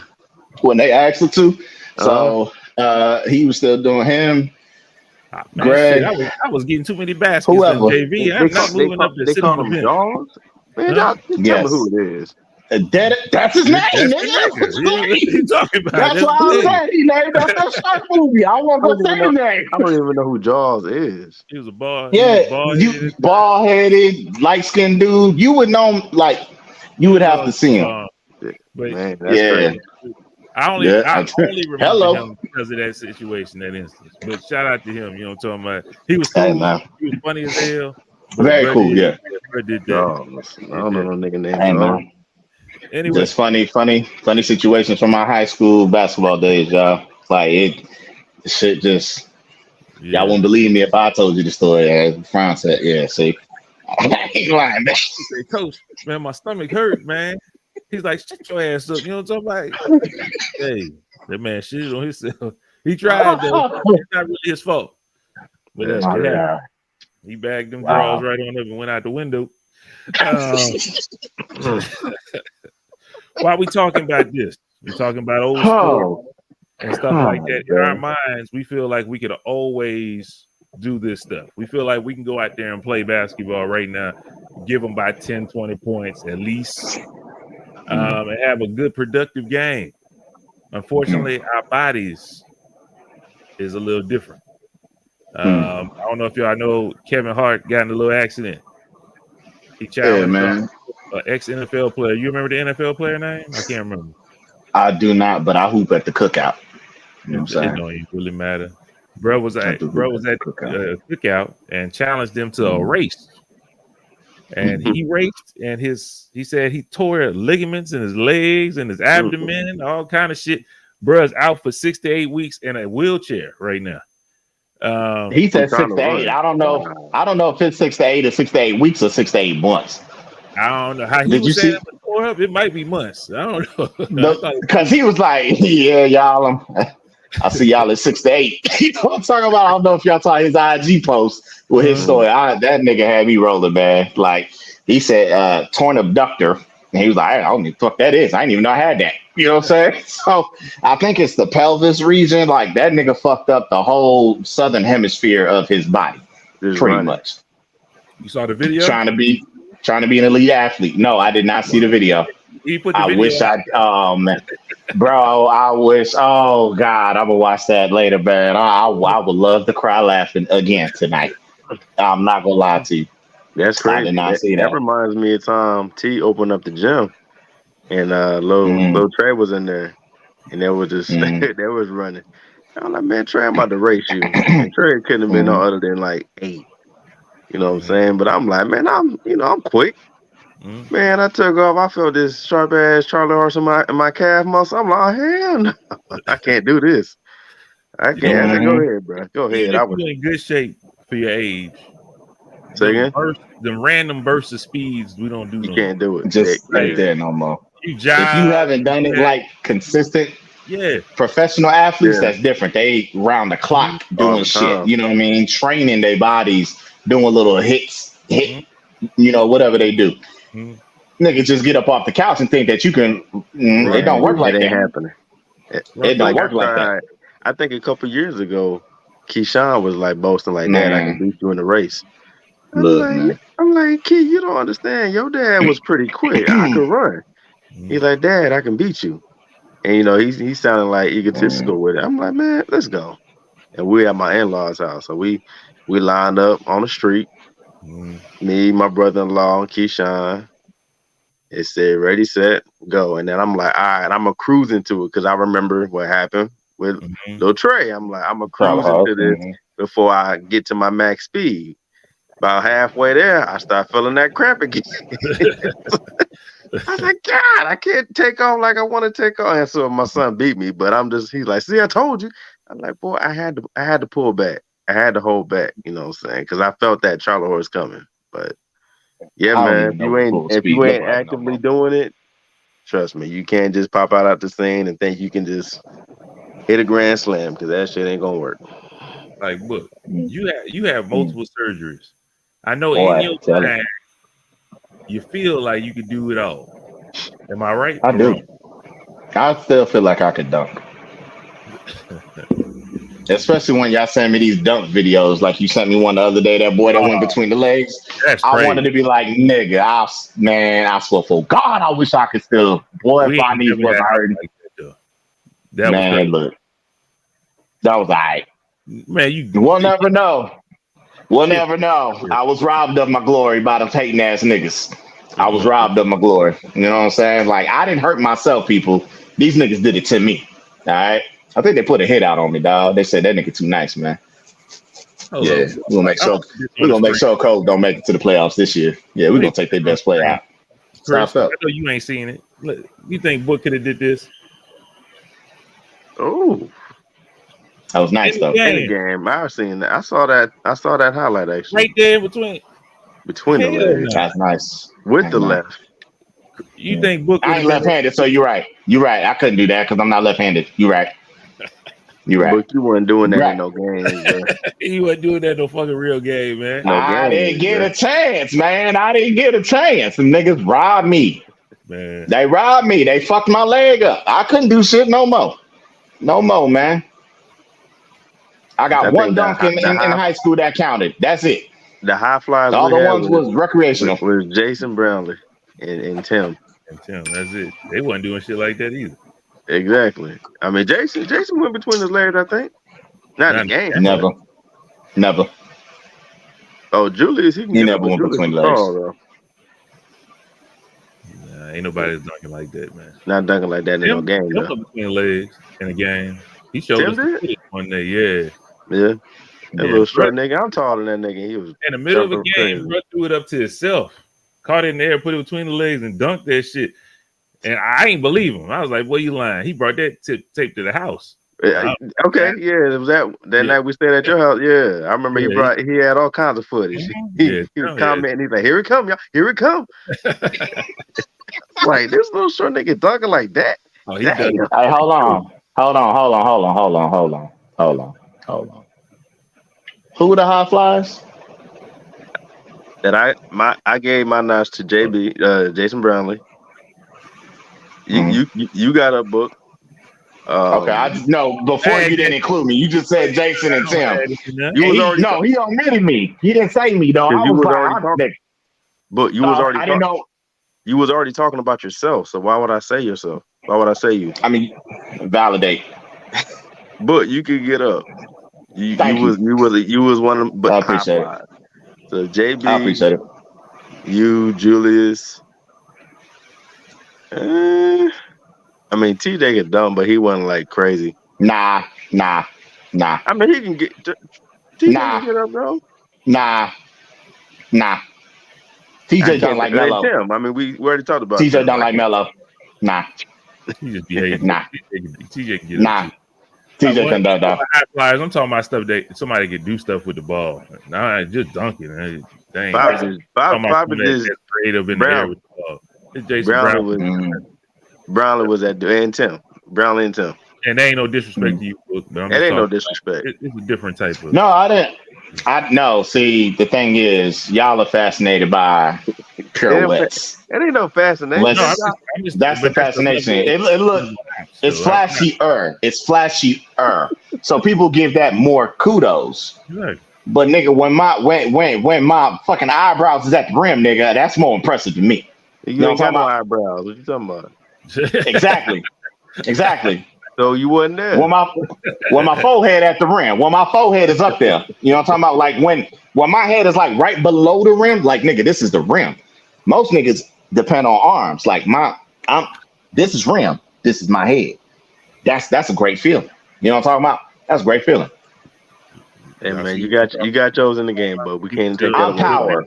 When they asked him to. So he was still doing him. Man, Greg. Shit, I was getting too many baskets Whoever. in JV. I'm not moving up to they call them Jaws? Man, y'all tell me who it is. That's his name, nigga. What you talking about? That's why I said he named after that shark movie. I want to say his name. I don't even know who Jaws is. He was a bald. Yeah, you bald-headed, light-skinned dude. You would know him, like, you would have to see him. Man, that's crazy. I only remember him because of that situation, that instance. But shout out to him. You know what I'm talking about? He was cool. He was funny as hell. Very cool, yeah. Did that. I don't know no nigga name. Anyway, just funny situations from my high school basketball days, y'all. Like shit just y'all won't believe me if I told you the story. As Franz said, yeah, see. I ain't lying, man. Say, coach, man, my stomach hurt, man. He's like, shut your ass up. You know what I'm talking about? Hey, that man shitted on himself. He tried though. It's not really his fault. But that's what happened. He bagged them drawers right on up and went out the window. Why are we talking about this? We're talking about old school and stuff like that. In our minds, we feel like we could always do this stuff. We feel like we can go out there and play basketball right now, give them by 10, 20 points at least, and have a good, productive game. Unfortunately, our bodies is a little different. I don't know if y'all know Kevin Hart got in a little accident. He challenged an ex-NFL player. You remember the NFL player name? I can't remember. I do not, but I hoop at the cookout. You know what I'm saying? It don't even really matter. Bro was at cookout and challenged them to a race. And he raced, and he said he tore ligaments in his legs and his abdomen, all kind of shit. Bruh's out for 6 to 8 weeks in a wheelchair right now. He said 6 to 8. I don't know. I don't know if it's 6 to 8 or 6 to 8 weeks or 6 to 8 months. I don't know how he was saying it before. It might be months. I don't know. Because he was like, yeah, y'all, I'll see y'all at 6 to 8. You know what I'm talking about? I don't know if y'all saw his IG post with his story. That nigga had me rolling, man. Like, he said torn abductor. And he was like, I don't even know what that is. I didn't even know I had that. You know what I'm saying? So I think it's the pelvis region. Like, that nigga fucked up the whole southern hemisphere of his body. Pretty much. You saw the video? Trying to be an elite athlete. No, I did not see the video. He put the I video wish out. oh man, bro, I wish. Oh God, I'm gonna watch that later, man. I would love to cry laughing again tonight. I'm not gonna lie to you. That's I did crazy. not see That that. reminds me of Tom T opened up the gym, and Mm, little Trey was in there, and they was just mm, they was running. I'm like, man, Trey, I'm about to race you, and Trey couldn't have been no mm, other than like 8. You know what I'm Mm, saying? But I'm like, man, I'm quick. mm, Man, I took off. I felt this sharp ass Charlie horse in my calf muscle. I'm like, oh, hell no, I can't do this. I You know can't. I what? said, go mm. ahead, bro. Go Even ahead. if I was you're in good shape for your age, say again. them random bursts of speeds, we don't do You no more. can't do it. Just ain't Like there no more. you If you jive, haven't done it like consistent yeah. professional athletes, Yeah, that's different. They round the Mhm, clock all doing the shit. time. You know what I mean? Training their bodies, doing little hit, mhm, whatever they do. mhm. Nigga, just get up off the couch and think that you can. It Run don't through work you, It like ain't that. happening. run It through don't Like you. I work like that, tried. I think a couple years ago, Keyshawn was like boasting like, "Dad, I can man. beat you in a race." Look, man. I'm like, Key, you don't understand. Your dad was pretty quick. I could run. He's Mhm, like, Dad, I can beat you. And he sounded like Mm, egotistical with it. I'm like, man, let's go. And we're at my in-laws' house. So we lined up on the street, mhm, me, my brother-in-law, and Keyshawn. It said ready, set, go. And then I'm like, all right, I'm a cruise into it because I remember what happened with mhm. Lil Trey. I'm like, I'm a Charlie cruise House. into this before I get to my max speed. About halfway there, I start feeling that cramp again. I was like, God, I can't take off like I want to take off. And so my son beat me, but he's like, see, I told you. I'm like, boy, I had to pull back. I had to hold back, you know what I'm saying? Because I felt that Charlie horse coming. But yeah, I don't man, even know what full if speed you look ain't like no actively more. doing it, trust me, you can't just pop out the scene and think you can just hit a grand slam because that shit ain't gonna work. Like, look, Mm, you have mm. multiple surgeries. I know in Boy, your tell it. mind you feel like you could do it all. Am I right I or wrong? do. I still feel like I could dunk. Especially when y'all send me these dunk videos, like you sent me one the other day, that boy that went Oh, between the legs. that's I wanted crazy. to be like, nigga, I swear for God, I wish I could still. Boy, if We my ain't knees never had wasn't nothing hurting, like that though. That was man, crazy. look, that was all right. Man, We'll never know. We'll shit. never know. I was robbed of my glory by them hating ass niggas. I was Mm, robbed of my glory. You know what I'm saying? Like, I didn't hurt myself, people. These niggas did it to me. All right. I think they put a hit out on me, dog. They said that nigga too nice, man. hold Yeah, on. we're gonna make I'm gonna sure put this we're on the gonna make screen. sure Cole don't make it to the playoffs this year. Yeah, we're Let me gonna put take their this on best the player screen. out. Chris, Stop I up. know you ain't seen it. Look, you think Book could have did this Oh, That was in nice the though. in the game? game, I've seen that. I saw that highlight actually Right there in between. between the Hell legs no. That's nice. with That's the nice. left. You Yeah. think Book could I have ain't been able left-handed, so you're right. You're right. I couldn't do that because I'm not left-handed. You're right. You're right. But you weren't doing You're that in right. no games, bro. he wasn't doing that no fucking real game, man. No I didn't games, get bro. a chance, man. I didn't get a chance. Some niggas robbed me. Man. They robbed me. They fucked my leg up. I couldn't do shit no more. No more, man. I I got one think dunk in high school that counted. That's it. the high flyers All we the had ones was recreational. was Jason Brownlee and Tim. And Tim, that's it. They wasn't doing shit like that either. Exactly. I mean, Jason went between his legs. I think not in the Not game, but Never. Never. Julius he can He get up. never But went Julius between was the legs. tall though. ain't nobody dunking like that, man. Not dunking like that in no Tim game though. went between the legs in the game. He showed Tim us the did. footage one day, yeah. Yeah, that Yeah. little short nigga. I'm taller than that nigga. He was In the middle of a jumping game, crazy. bro threw it up to himself, caught it in the air, put it between the legs, and dunked that shit. And I ain't believe him. I was like, "What you lying?" He brought that tape to the house. Uh, Okay, yeah, it was that Yeah, night we stayed at your house. Yeah, I remember yeah, he had all kinds of footage. yeah, He was oh, yeah. commenting. He's like, "Here it come, y'all! Here it come!" Like this little short nigga dunking like that. Oh, he Damn. done. Hey, hold on. Who were the high flyers? That I gave my notch to Jason Brownlee. Mm. You got a book. Okay, I just know before Hey, you didn't include me. You just said Jason and I don't Tim. have it in there. you And was already he omitted me. He didn't say me though. because I you was was like, already talking. But you was already I didn't talking. know. You was already talking about yourself, so why would I say yourself? Why would I say you? I mean, validate. But you could get up. You Thank you. was one of them. But I appreciate it. So I JB, appreciate it. you, Julius. I mean, TJ get dumb, but he wasn't like crazy. Nah. I mean, he can get TJ can get up, bro. Nah. TJ don't like Melo. Tim. I mean, we already talked about TJ Tim. don't like Melo. Nah. He just behaved. Nah. TJ can get Nah. up. TJ can dunk off. High flyers. I'm talking about stuff that somebody can do stuff with the ball. Nah, just dunking. Dang. Probably just creative in the air with the ball. It's Jason Brownlee Brown. Brownlee was at and Tim. Brownlee and Tim. And there ain't no disrespect to you, but it ain't no disrespect. It's a different type of. No, I didn't. No. See, the thing is, y'all are fascinated by pirouettes. It ain't no fascination. That's the fascination. It's flashier. It's flashier. So people give that more kudos. Right. But nigga, when my fucking eyebrows is at the rim, nigga, that's more impressive to me. You ain't got no eyebrows. What you talking about? Exactly. So you wasn't there. When my forehead at the rim, when my forehead is up there, you know what I'm talking about? Like when my head is like right below the rim, like nigga, this is the rim. Most niggas depend on arms. Like this is rim, this is my head. That's a great feeling. You know what I'm talking about? That's a great feeling. Hey man, you got yours in the game, but we can't take that. I'm power.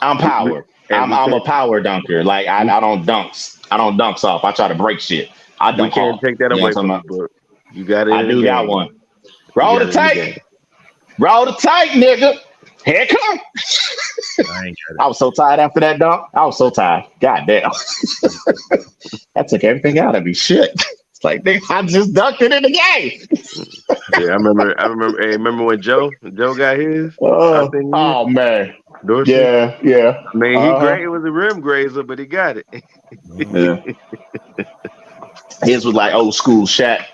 I'm power. I'm a power dunker. Like I don't dunks off. I try to break shit. We can't take that away from you, but you got it. I do got one. Roll the tape, nigga. Here it come. I was so tired after that dunk. I was so tired. God damn. That took everything out of me. Shit. It's like, nigga, I just dunked it in the game. Yeah, I remember. Hey, remember when Joe got his? Oh man. Dorsey? Yeah. I mean, he was a rim grazer, but he got it. Yeah. His was like old school Shaq.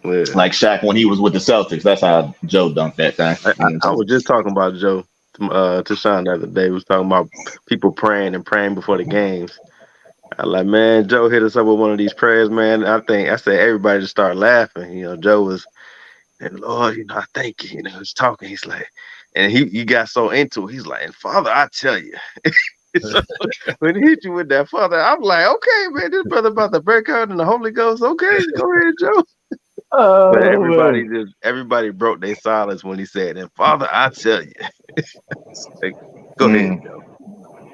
Yeah. Like Shaq when he was with the Celtics. That's how Joe dunked that thing. I was just talking about Joe to Sean the other day. We was talking about people praying before the games. I like, man, Joe hit us up with one of these prayers, man. I said everybody just started laughing. You know, Joe was, and Lord, you know, I thank you. You know, he's talking. He's like, and he got so into it. He's like, and Father, I tell you. So, when he hit you with that, Father, I'm like, okay, man, this brother about to break out in the Holy Ghost. Okay, go ahead, Joe. But everybody broke their silence when he said, and Father, I tell you. Like, go ahead,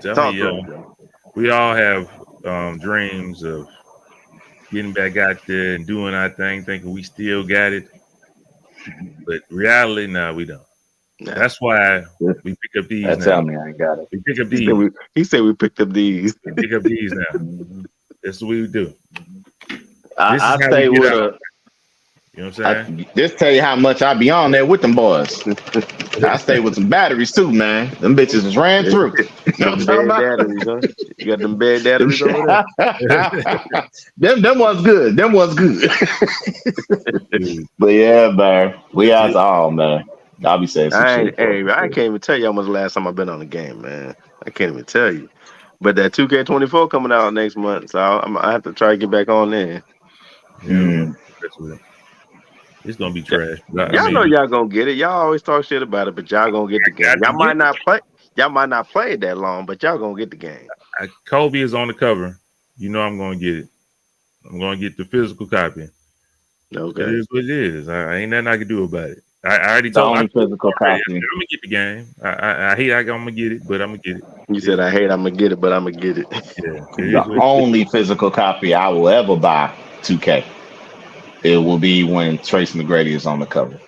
Joe. Tell me, we all have dreams of getting back out there and doing our thing, thinking we still got it. But reality, no, we don't. Nah. That's why we pick up these. Tell me I ain't got it. We pick up these. He said we picked up these. We pick up these now. That's what we do. I stay with a. You know what I'm saying? Just tell you how much I be on there with them boys. I stay with some batteries too, man. Them bitches is ran through. You got them bad batteries, huh? You got them bad batteries over there? them ones good. Them ones good. But yeah, man. We out all, man. I'll be saying some shit. I can't even tell you how much last time I've been on the game, man. I can't even tell you. But that 2K24 coming out next month, so I have to try to get back on there. Yeah, it's gonna be trash. Y'all know y'all gonna get it. Y'all always talk shit about it, but y'all gonna get the game. Y'all might not play it that long, but y'all gonna get the game. Kobe is on the cover. You know I'm gonna get it. I'm gonna get the physical copy. Okay, it is what it is. I ain't nothing I can do about it. I already told you physical copy. I'm gonna get the game. I hate I'm gonna get it, but I'm gonna get it. You said I hate I'm gonna get it, but I'm gonna get it. Yeah, the only physical copy I will ever buy 2K. It will be when Trace McGrady is on the cover.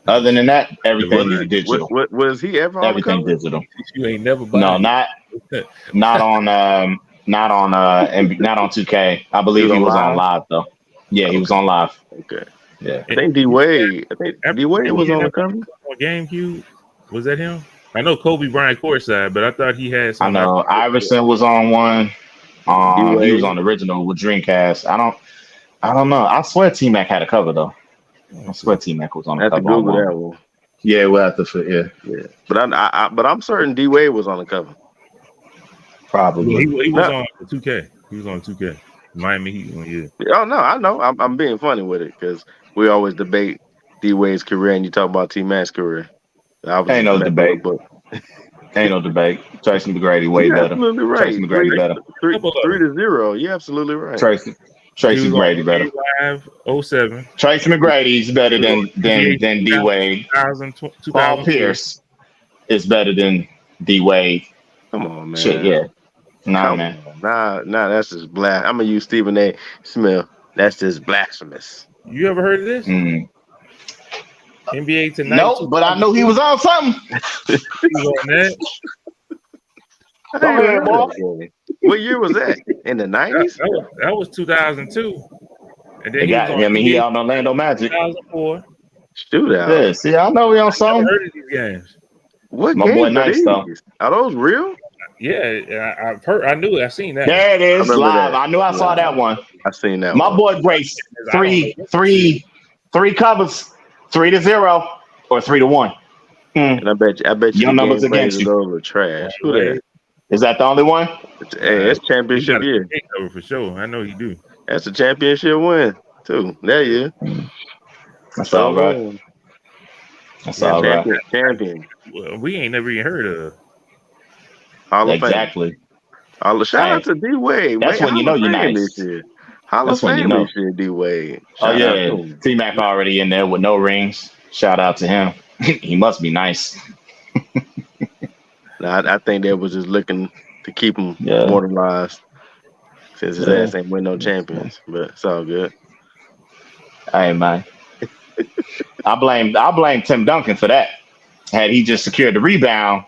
Other than that, everything is digital. Was he ever on everything the cover? Digital? You ain't never bought No, not on 2K. I believe he was on live though. Yeah, okay. He was on live. Okay. Yeah. I think D Wade was on the cover. On GameCube. Was that him? I know Kobe Bryant courtside, but I thought he had some. I know Iverson was on one. He was on the original with Dreamcast. I don't know. I swear T-Mac had a cover though. I swear T-Mac was on the cover. Google that one. Yeah, we'll have to. Yeah. But I'm certain D Wade was on the cover. Probably. He was on 2K. He was on 2K. Miami Heat one year. Oh no, I know. I'm being funny with it because we always debate D Wade's career, and you talk about T Mac's career. I was Ain't just no messing with debate. the book. Ain't no debate. Tracy McGrady way You're better. absolutely Tracy right. McGrady better. Couple of 3-0. You're absolutely right. Tracy He was McGrady on better. 85, 07. Tracy McGrady's better than D Wade. 2000, Paul Pierce is better than D Wade. Come on, man. Shit, yeah. Nah, Come man. on. Nah, that's just black. I'm gonna use Stephen A. Smith. That's just blasphemous. You ever heard of this? Mm. NBA Tonight. Nope, but I knew he was on something. He was on that. Go ahead, boy. What year was that? In the 90s? That was 2002. And then He on Orlando Magic. 2004. Shootout. Yeah, see, I know he on I never something. heard of these games. What My games boy are Nice, these? though. Are those real? Yeah, I've heard. I knew it. I seen that. There it is, I remember live. that. I knew I saw that one. I seen that. My one. boy Grace, three covers, 3-0 or 3-1. And I bet you Your the numbers game against plays you. those are trash. Who that? Is that the only one? Hey, it's championship year. Cover for sure. I know you do. That's a championship win too. That year. That's all right. That's all right. Champion. Well, we ain't never even heard of. Hall of Exactly. Fame. Shout out to D Wade. That's when you know you're nice. This year. Hall of Fame this year, D Wade. Oh yeah, T Mac already in there with no rings. Shout out to him. He must be nice. I think they was just looking to keep him immortalized since his ass ain't win no champions. But it's all good. Hey man, I blame Tim Duncan for that. Had he just secured the rebound,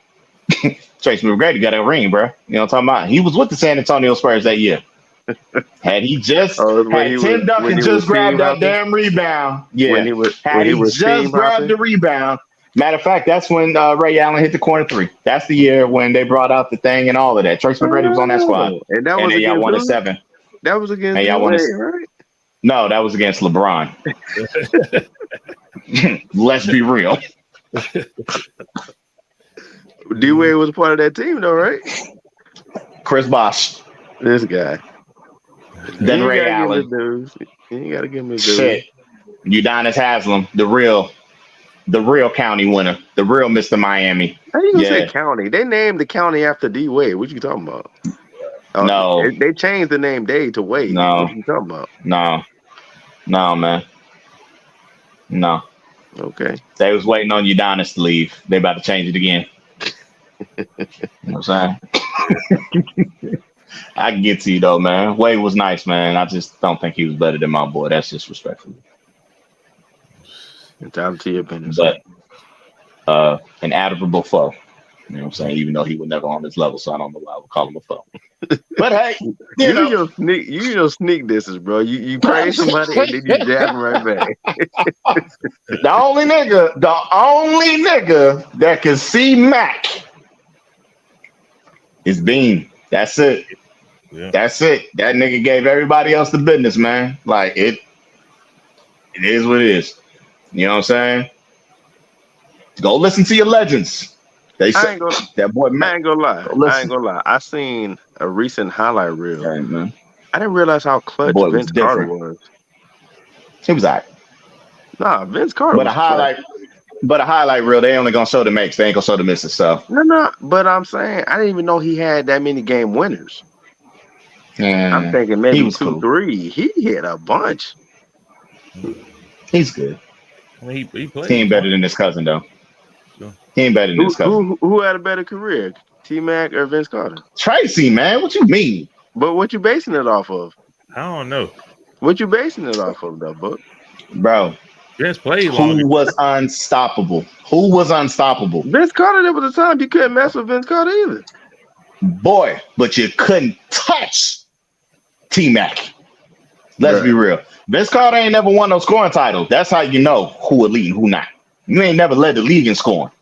Tracy McGrady got a ring, bro. You know what I'm talking about? He was with the San Antonio Spurs that year. Had he just Tim Duncan just grabbed that damn rebound. Yeah. When he just grabbed the rebound. Matter of fact, that's when Ray Allen hit the corner three. That's the year when they brought out the thing and all of that. Tracy McGrady was on that squad. And that was y'all won at 7. That was against right? No, that was against LeBron. Let's be real. D Wade was a part of that team, though, right? Chris Bosh. This guy. Then Ray Allen. You gotta give me the shit. Udonis Haslem, the real county winner, the real Mr. Miami. How you gonna say county? They named the county after D Wade. What you talking about? No, they changed the name Dade to Wade. No, what you talking about? No, man. No. Okay. They was waiting on Udonis to leave. They about to change it again. You know what I'm saying? I can get to you though, man. Wade was nice, man. I just don't think he was better than my boy. That's disrespectful. Entitled to your opinion. But an admirable foe. You know what I'm saying? Even though he was never on this level, so I don't know why I would call him a foe. But hey, you know your sneak disses, bro. You praise somebody and then you jab him right back. The only nigga that can see Mac is Bean. That's it. Yeah. That's it. That nigga gave everybody else the business, man. Like it is what it is. You know what I'm saying? Go listen to your legends. They say that boy Mac. I ain't gonna lie. I seen a recent highlight reel. Right, man. I didn't realize how clutch Vince Carter was. He was alright. Nah, Vince Carter. But a highlight reel, they only gonna show the makes. They ain't gonna show the misses. So no. But I'm saying I didn't even know he had that many game winners. Yeah, I'm thinking maybe 2-3. Cool. He hit a bunch. He's good. I mean, he played. He ain't better than his cousin though. Sure. He ain't better than his cousin. Who had a better career, T-Mac or Vince Carter? Tracy, man. What you mean? But what you basing it off of? I don't know. What you basing it off of, though, Book? Bro. Vince played long. Who was unstoppable? Vince Carter, there was a time you couldn't mess with Vince Carter either. Boy, but you couldn't touch T-Mac. Let's be real. Vince Carter ain't never won no scoring title. That's how you know who elite and who not. You ain't never led the league in scoring.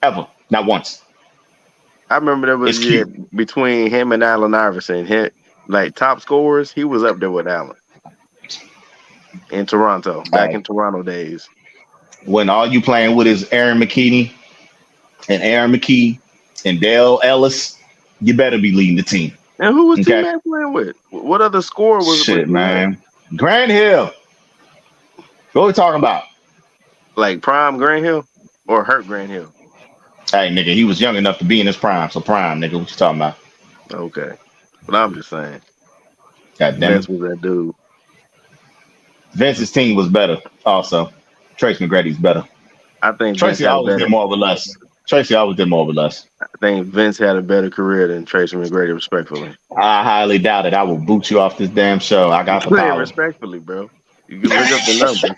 Ever. Not once. I remember there was a year between him and Allen Iverson. Like top scorers, he was up there with Allen. In Toronto. Back in Toronto days. When all you playing with is Aaron McKee and Dale Ellis you better be leading the team. And who was Okay. T-Mac playing with? What other score was Shit, with man. Grand Hill. What are we talking about? Like prime Grand Hill or hurt Grand Hill? Hey, nigga, he was young enough to be in his prime. So prime, nigga, what you talking about? Okay. But I'm just saying. God damn Vince it. was that dude. Vince's team was better also. Tracy McGrady's better. I think Vince Tracy had a always better. did more or less. Tracy always did more or less. I think Vince had a better career than Tracy McGrady, respectfully. I highly doubt it. I will boot you off this damn show. I got the power. Respectfully, bro. You can look up the numbers.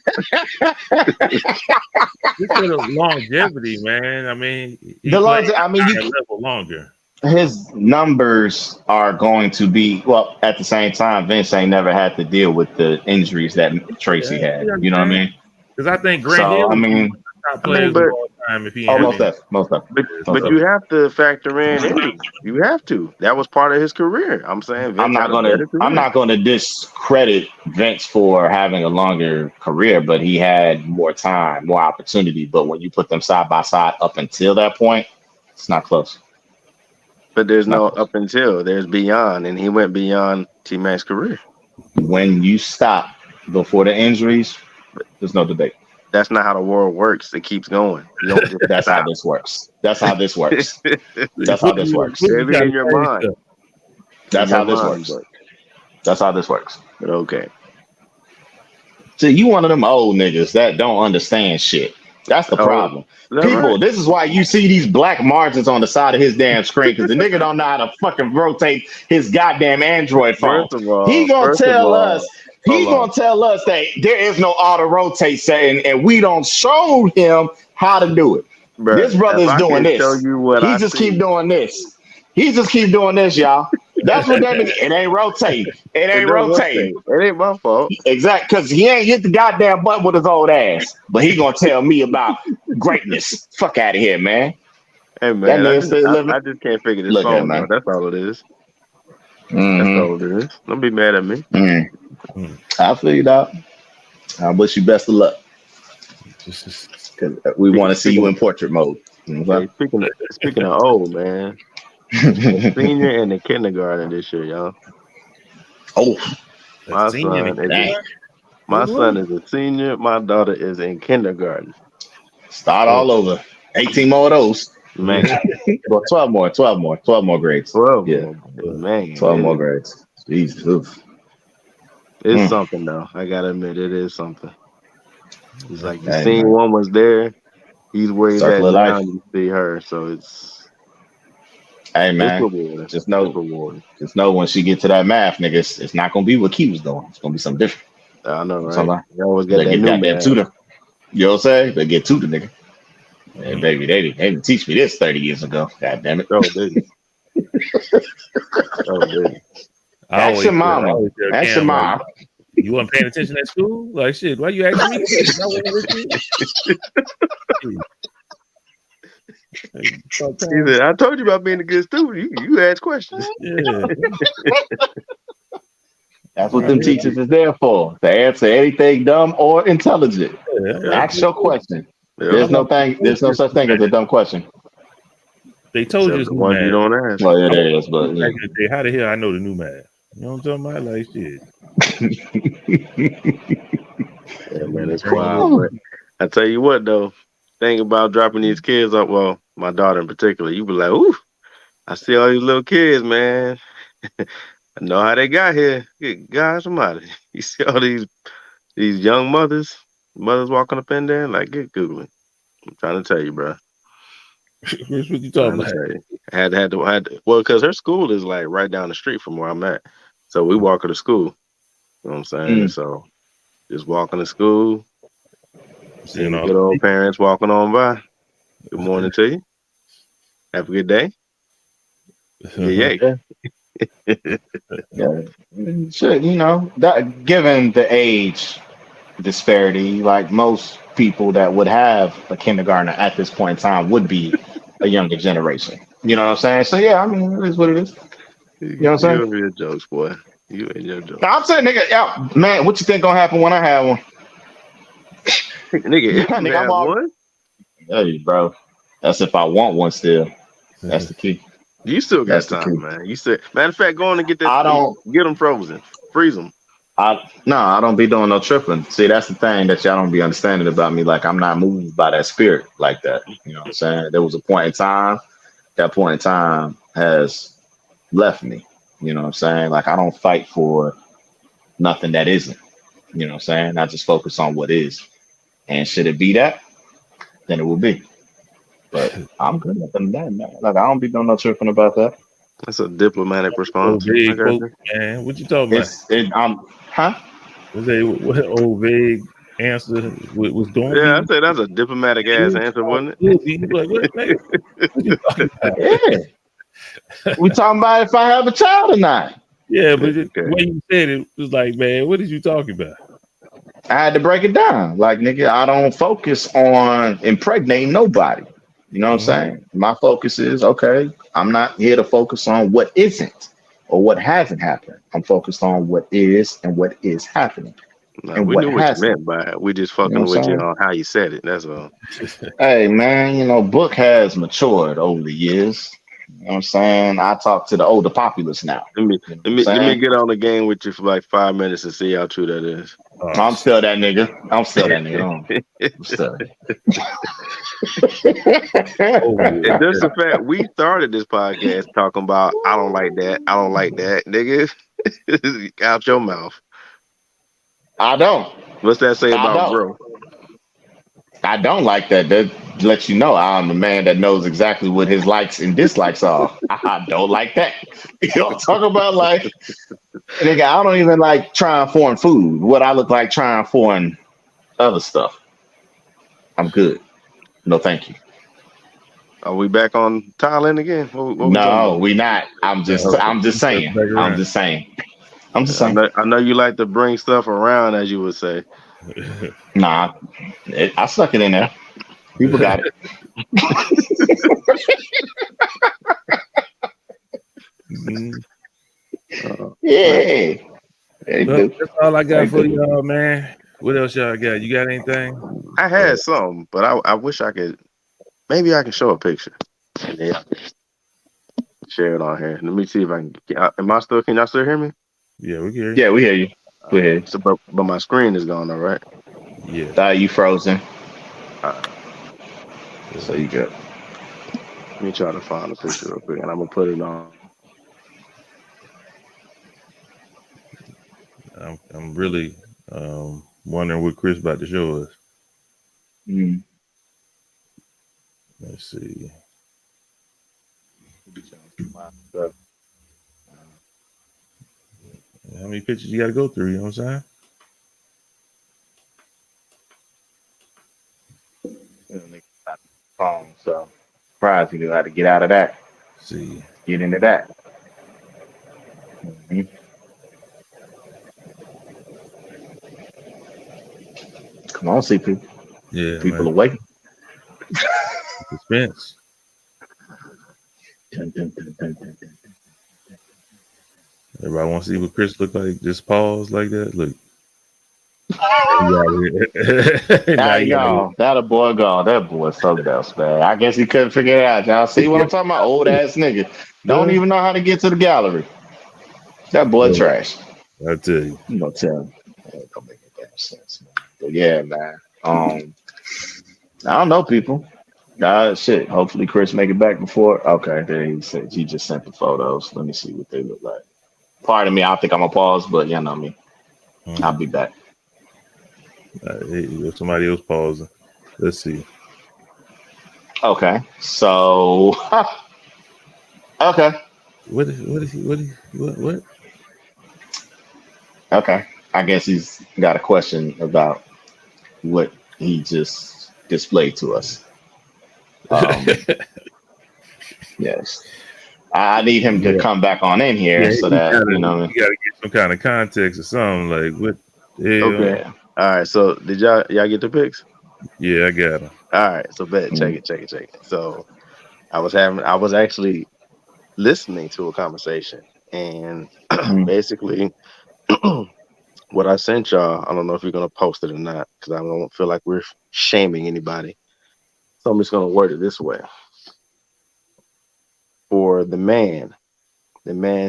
This is a longevity, man. I mean, The played I mean, a level longer. His numbers are going to be well. At the same time, Vince ain't never had to deal with the injuries that Tracy had. You know what I mean? Because I think Grant Hill was one of the top players of all time. If he most definitely. But you have to factor in injuries. You have to. That was part of his career. I'm saying Vince I'm not gonna discredit Vince for having a longer career, but he had more time, more opportunity. But when you put them side by side up until that point, it's not close. But there's no up until, there's beyond, and he went beyond T-Mac's career. When you stop before the injuries, there's no debate. That's not how the world works. It keeps going. You don't just That's how this works. That's how this works. That's how this works. Maybe in your mind. That's how this works. That's how this works. Okay. So you one of them old niggas that don't understand shit. That's the problem. People, right? This is why you see these black margins on the side of his damn screen, because the nigga don't know how to fucking rotate his goddamn Android phone. He gonna tell us that there is no auto rotate setting, and we don't show him how to do it. Bruh, this brother is doing this. He just keep doing this. He just keep doing this, y'all. That's what that is. It ain't rotating. It ain't rotating. It ain't my fault. Exactly, because he ain't hit the goddamn button with his old ass. But he gonna tell me about greatness. Fuck out of here, man. Hey man, I just can't figure this phone out. That's all it is. That's all it is. Don't be mad at me. I figured out. I wish you best of luck. Because we want to see you in portrait mode. Hey, speaking of old, man. Senior and the kindergarten this year, y'all. Oh, my son is a senior. My daughter is in kindergarten. Start all over. 18 more of those. Man. Well, 12 more grades. 12 yeah. more. Man. 12 more grades. Jesus. Oof. It's something though. I gotta admit, it is something. It's like the scene one was there. He's where he's at now. You see her, so it's. Hey man, just know when she get to that math, nigga, it's not gonna be what Key was doing. It's gonna be something different. I know, right? You always get that new math. Tutor. You know what I'm saying? They get tutor, nigga. Hey, baby, they didn't teach me this 30 years ago. God damn it. Oh, dude. Ask your mama. Ask your mom. You weren't paying attention at school? Like shit, why you asking me? He said, I told you about being a good student. You ask questions. Yeah. That's what them teachers is there for. To answer anything dumb or intelligent. Ask your question. There's no such thing as a dumb question. They told you it's new math. You don't ask. Well, it is, but how the hell I know the new math? You know what I'm talking about? Like shit. Yeah, man, it's wild. But I tell you what though. Thing about dropping these kids up, well, my daughter in particular, you be like, ooh, I see all these little kids, man. I know how they got here. Good God, somebody. You see all these young mothers walking up in there, like, get Googling. I'm trying to tell you, bro. What you talking about? I had to, well, because her school is like right down the street from where I'm at. So we walk her to school. You know what I'm saying? So just walking to school. Seeing good old parents walking on by. Good morning to you. Have a good day. Yeah. Shit, you know, that given the age disparity, like most people that would have a kindergartner at this point in time would be a younger generation. You know what I'm saying? So yeah, I mean, it is what it is. You know what I'm saying? You and your jokes, boy. You and your jokes. I'm saying, nigga, yeah, man, what you think gonna happen when I have one? nigga, I'm one. Hey, bro. That's if I want one still. That's the key. You still got That's the time, key. man. You said, matter of fact, go on and I don't. get them frozen, freeze them. I don't be doing no tripping. See, that's the thing that y'all don't be understanding about me. Like, I'm not moved by that spirit like that. You know what I'm saying? There was a point in time. That point in time has left me. You know what I'm saying? Like, I don't fight for nothing that isn't. You know what I'm saying? I just focus on what is. And should it be that, then it will be. But I'm good at that, man. Like, I don't be doing no tripping about that. That's a diplomatic Old response. I vague got folk, you. man. What you talking about? Huh? Was that what old vague answer was doing Yeah, I me? say that's a diplomatic ass answer, wasn't You like what, nigga? What you talking about? Yeah. We talking about if I have a child or not. Yeah, but it? the Okay. way you said it was like, man, what is you talking about? I had to break it down. Like, nigga, I don't focus on impregnating nobody. You know what I'm Mhm. saying? My focus is okay, I'm not here to focus on what isn't or what hasn't happened. I'm focused on what is and what is happening No, and we what knew what you hasn't. meant by it. We just You know fucking what I'm with you saying? on how you said it. That's all. Hey, man, book has matured over the years. You know what I'm saying? I talk to the older populace now. Let me You know what let I'm me let me saying? get on the game with you for like 5 minutes and see how true that is. Oh, I'm shit. still that nigga. I'm still that nigga. I'm still Oh, And yeah. just the fact we started this podcast talking about I don't like that, I don't like that, nigga. Out your mouth. I don't. What's that say I about don't. growth? I don't like that. That lets you know I'm the man that knows exactly what his likes and dislikes are. I don't like that. You know, talk about like, nigga, I don't even like trying foreign food. What I look like trying foreign other stuff. I'm good. No, thank you. Are we back on Thailand again? What we talking No, about? we not. I'm just saying. Back I'm around. just saying. I'm just I saying. know, I know you like to bring stuff around, as you would say. Nah, I stuck it in there. People got it. Mhm. Uh, man, Yeah, they Well, do. that's all I They got for do. y'all, man. What else y'all got? You got anything? I had some, but I wish I could. Maybe I can show a picture and then share it on here. Let me see if I can. Am I still? Can y'all still hear me? Yeah, we can hear Yeah, we hear you. We hear you. So, but my screen is gone. All right. you. You frozen, All right. so you good. Let me try to find a picture real quick, and I'm gonna put it on. I'm really wondering what Chris about to show us. Mm. Let's see. How many pictures you got to go through? You know what I'm Phone, so surprised you knew how to get out of that. saying? Get into that. Mhm. Come on, see people. Yeah, People man. awake. Suspense. Dun, dun, dun, dun, dun, dun. Everybody want to see what Chris look like. Just pause like that. Look. He out here. Now There you he out here. go. That a boy gone. That boy something else, man. I guess he couldn't figure it out. Y'all see what I'm talking about? Old ass nigga. Don't even know how to get to the gallery. That boy Look, trash. I tell you. You gonna tell him. That don't make any damn sense, man. But yeah, man. I don't know, people. Shit. Hopefully, Chris make it back before. Okay, there he said he just sent the photos. Let me see what they look like. Pardon me. I think I'm gonna pause, but you know me. I'll be back. Hey, somebody else pausing. Let's see. Okay. So. Okay. What? Okay. I guess he's got a question about what he just displayed to us. Um. Yes. I need him to Yeah, come back on in here yeah. so He that gotta, you know. he gotta get some kind of context or something. Like what the hell? Okay. Yeah. All right. So did y'all get the pics? Yeah, I got him. All right. So bet check Mm, it, check it, check it. So I was actually listening to a conversation, and mm. basically what I sent y'all. I don't know if you're gonna post it or not because I don't feel like we're shaming anybody. So I'm just gonna word it this way. For the man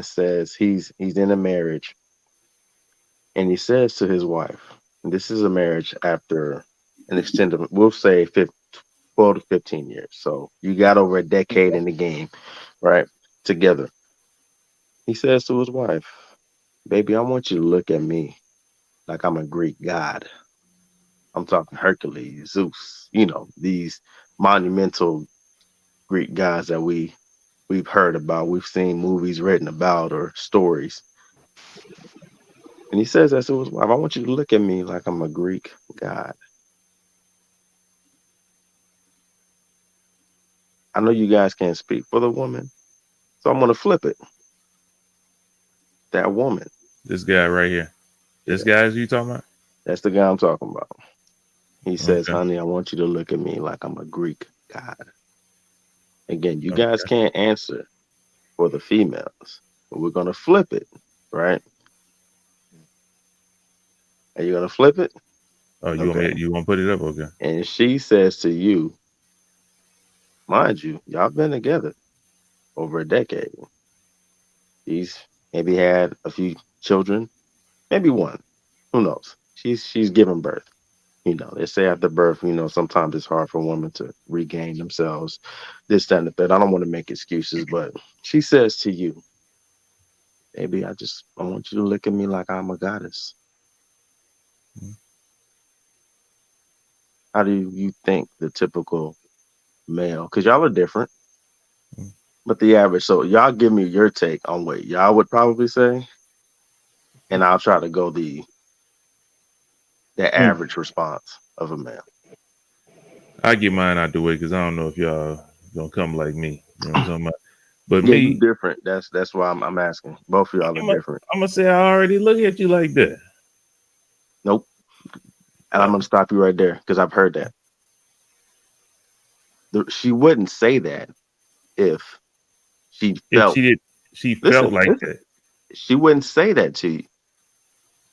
says he's in a marriage, and he says to his wife, and this is a marriage after an extended, we'll say 12 to 15 years. So you got over a decade in the game, right? Together. He says to his wife, baby, I want you to look at me like I'm a Greek god. I'm talking Hercules, Zeus, these monumental Greek gods that we've heard about, we've seen movies written about or stories. And he says that to his wife, I want you to look at me like I'm a Greek god. I know you guys can't speak for the woman, so I'm gonna flip it. That woman. This guy right here. This Yeah, guy is you talking about? that's the guy I'm talking about. He says, Okay. honey, I want you to look at me like I'm a Greek god. Again, you guys Okay. can't answer for the females. But we're gonna flip it, right? Are you gonna flip it? Oh, Okay. you want to put it up? Okay. And she says to you, mind you, y'all been together over a decade. He's maybe had a few children, maybe one. Who knows? She's given birth. They say after birth, sometimes it's hard for women to regain themselves, this, that, and the third. I don't want to make excuses, but she says to you, baby, I want you to look at me like I'm a goddess. Mm. How do you think the typical male, because y'all are different, Mm. but the average, so y'all give me your take on what y'all would probably say, and I'll try to go the Mm. average response of a male. I get mine out the way because I don't know if y'all gonna come like me. You know what I'm talking about? But Yeah, you me, different. That's why I'm asking. Both of y'all are I'm different. gonna say I already look at you like that. Nope. And I'm Uh, gonna stop you right there because I've heard that. She wouldn't say that if she if felt. she felt Listen, like listen. that. She wouldn't say that to you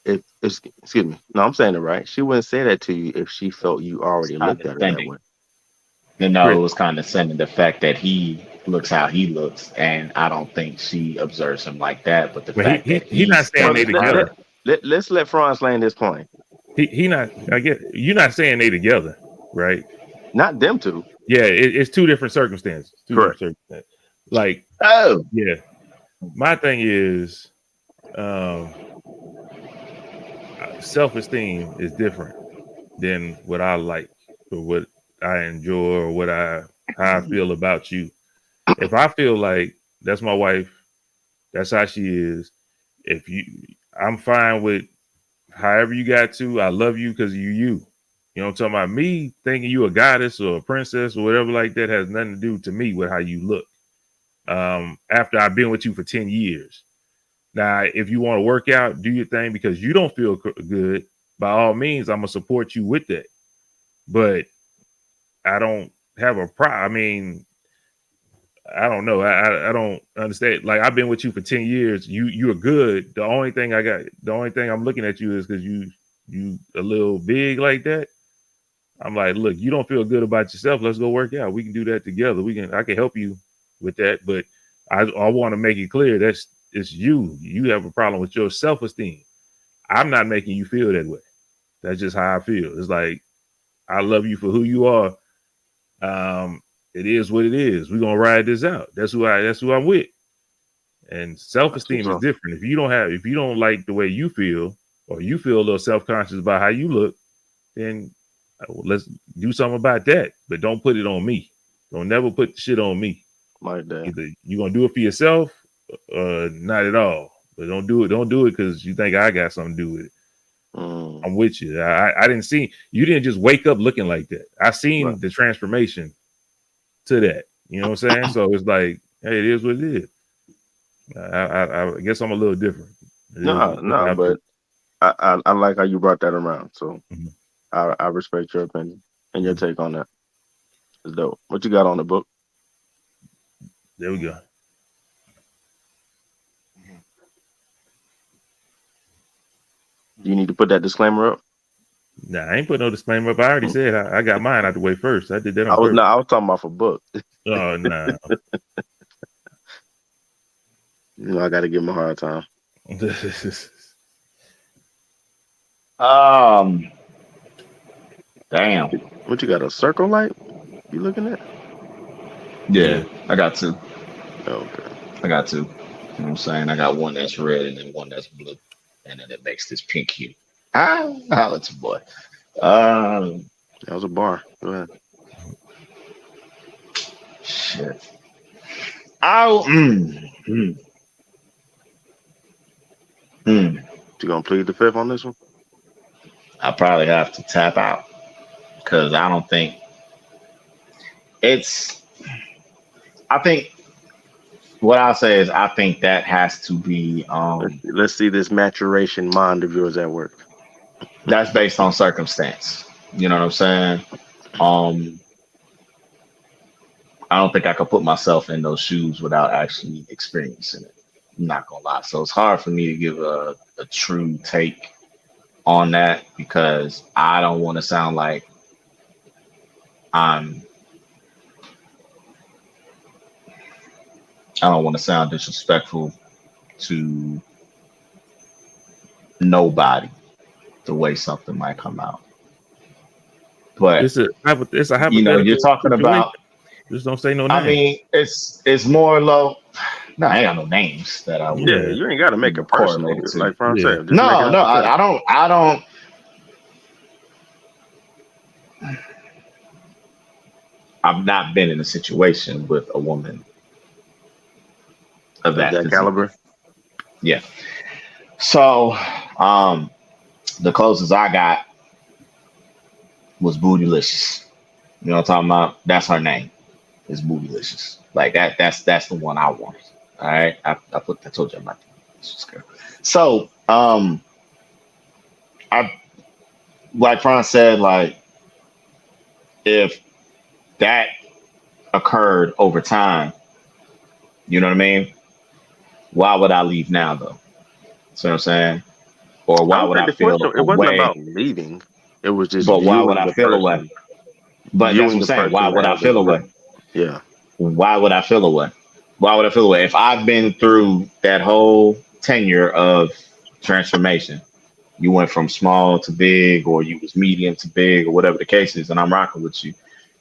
if. Excuse me. No, I'm saying it right. She wouldn't say that to you if she felt you already looked at her that Condescending. way. It Chris, was condescending the fact that he looks how he looks, and I don't think she observes him like that. But the but fact that he not he's saying Well, they telling together. her, let's let Franz land this plane. He not. I get you're not saying they together, right? Not them two. Yeah, it's two different circumstances. Two different Correct. circumstances. Like, oh, yeah, my thing is um, self-esteem is different than what I like or what I enjoy or how I feel about you. If I feel like that's my wife, that's how she is. If you, I'm fine with however you got to. I love you because you. You know what I'm talking about? Me thinking you a goddess or a princess or whatever like that has nothing to do to me with how you look. After I've been with you for 10 years. Now, if you want to work out, do your thing because you don't feel good. By all means, I'm gonna support you with that. But I don't have a problem. I mean, I don't know. I don't understand. Like I've been with you for 10 years. You're good. The only thing I'm looking at you is because you a little big like that. I'm like, look, you don't feel good about yourself. Let's go work out. We can do that together. I can help you with that. But I want to make it clear that's it's you. You have a problem with your self-esteem. I'm not making you feel that way. That's just how I feel. It's like I love you for who you are. Um, it is what it is. We're gonna ride this out. That's who I'm with. And That's what's self-esteem is up. different. If you don't like the way you feel, or you feel a little self-conscious about how you look, then let's do something about that. But don't put it on me. Don't never put shit on me. Like that. Either you're gonna do it for yourself, not at all. But don't do it. Don't do it because you think I got something to do with it. Mm, I'm with you. I didn't see you didn't just wake up looking like that. I right. seen the transformation to that. You know what I'm saying? So it's like, hey, it is what it is. I guess I'm a little different. It is No, no, I feel. but I like how you brought that around. So Mhm. I respect your opinion and your Mhm. take on that. It's dope. What you got on the book? There we go. You need to put that disclaimer up. Nah, I ain't put no disclaimer up. I already said I got mine out the way first. I did that on I purpose. was talking about for book. Oh nah. You know, I got to give him a hard time. Damn. What you got, a circle light you looking at? Yeah, I got two. Okay. I got two. You know what I'm saying? I got one that's red and then one that's blue. And then it makes this pink hue. It's a boy. Um, That was a bar. Go ahead. shit. Oh, mm. You gonna plead the fifth on this one? I probably have to tap out because I don't think it's. I think what I'll say is I think that has to be. Let's see this maturation mind of yours at work. That's based on circumstance. You know what I'm saying? Um, I don't think I could put myself in those shoes without actually experiencing it. I'm not gonna lie. So it's hard for me to give a true take on that because I don't want to sound like I'm. I don't want to sound disrespectful to nobody the way something might come out. But it's a you're hypothetical talking situation. about. Just don't say no I name. mean, it's more low. No, I ain't got no names that I would Yeah, you ain't got to make it personal. correlate it to. Like Franz said, just make No, it no, hypothetical. I don't. I've not been in a situation with a woman of that physique. Caliber. Yeah. So, the closest I got was Bootylicious. You know what I'm talking about? That's her name. Is Bootylicious. Like that. That's the one I want. All right. I told you I'm not. So, I like Franz said, like if that occurred over time, you know what I mean? Why would I leave now though? See what I'm saying? Or why I don't would think I the feel question. It wasn't away? about leaving. It was just But why would viewing I the feel away? person. But that's Viewing what I'm the saying. Why person would I as a feel away? friend. Yeah. Why would I feel away? Why would I feel away? If I've been through that whole tenure of transformation, you went from small to big, or you was medium to big, or whatever the case is, and I'm rocking with you.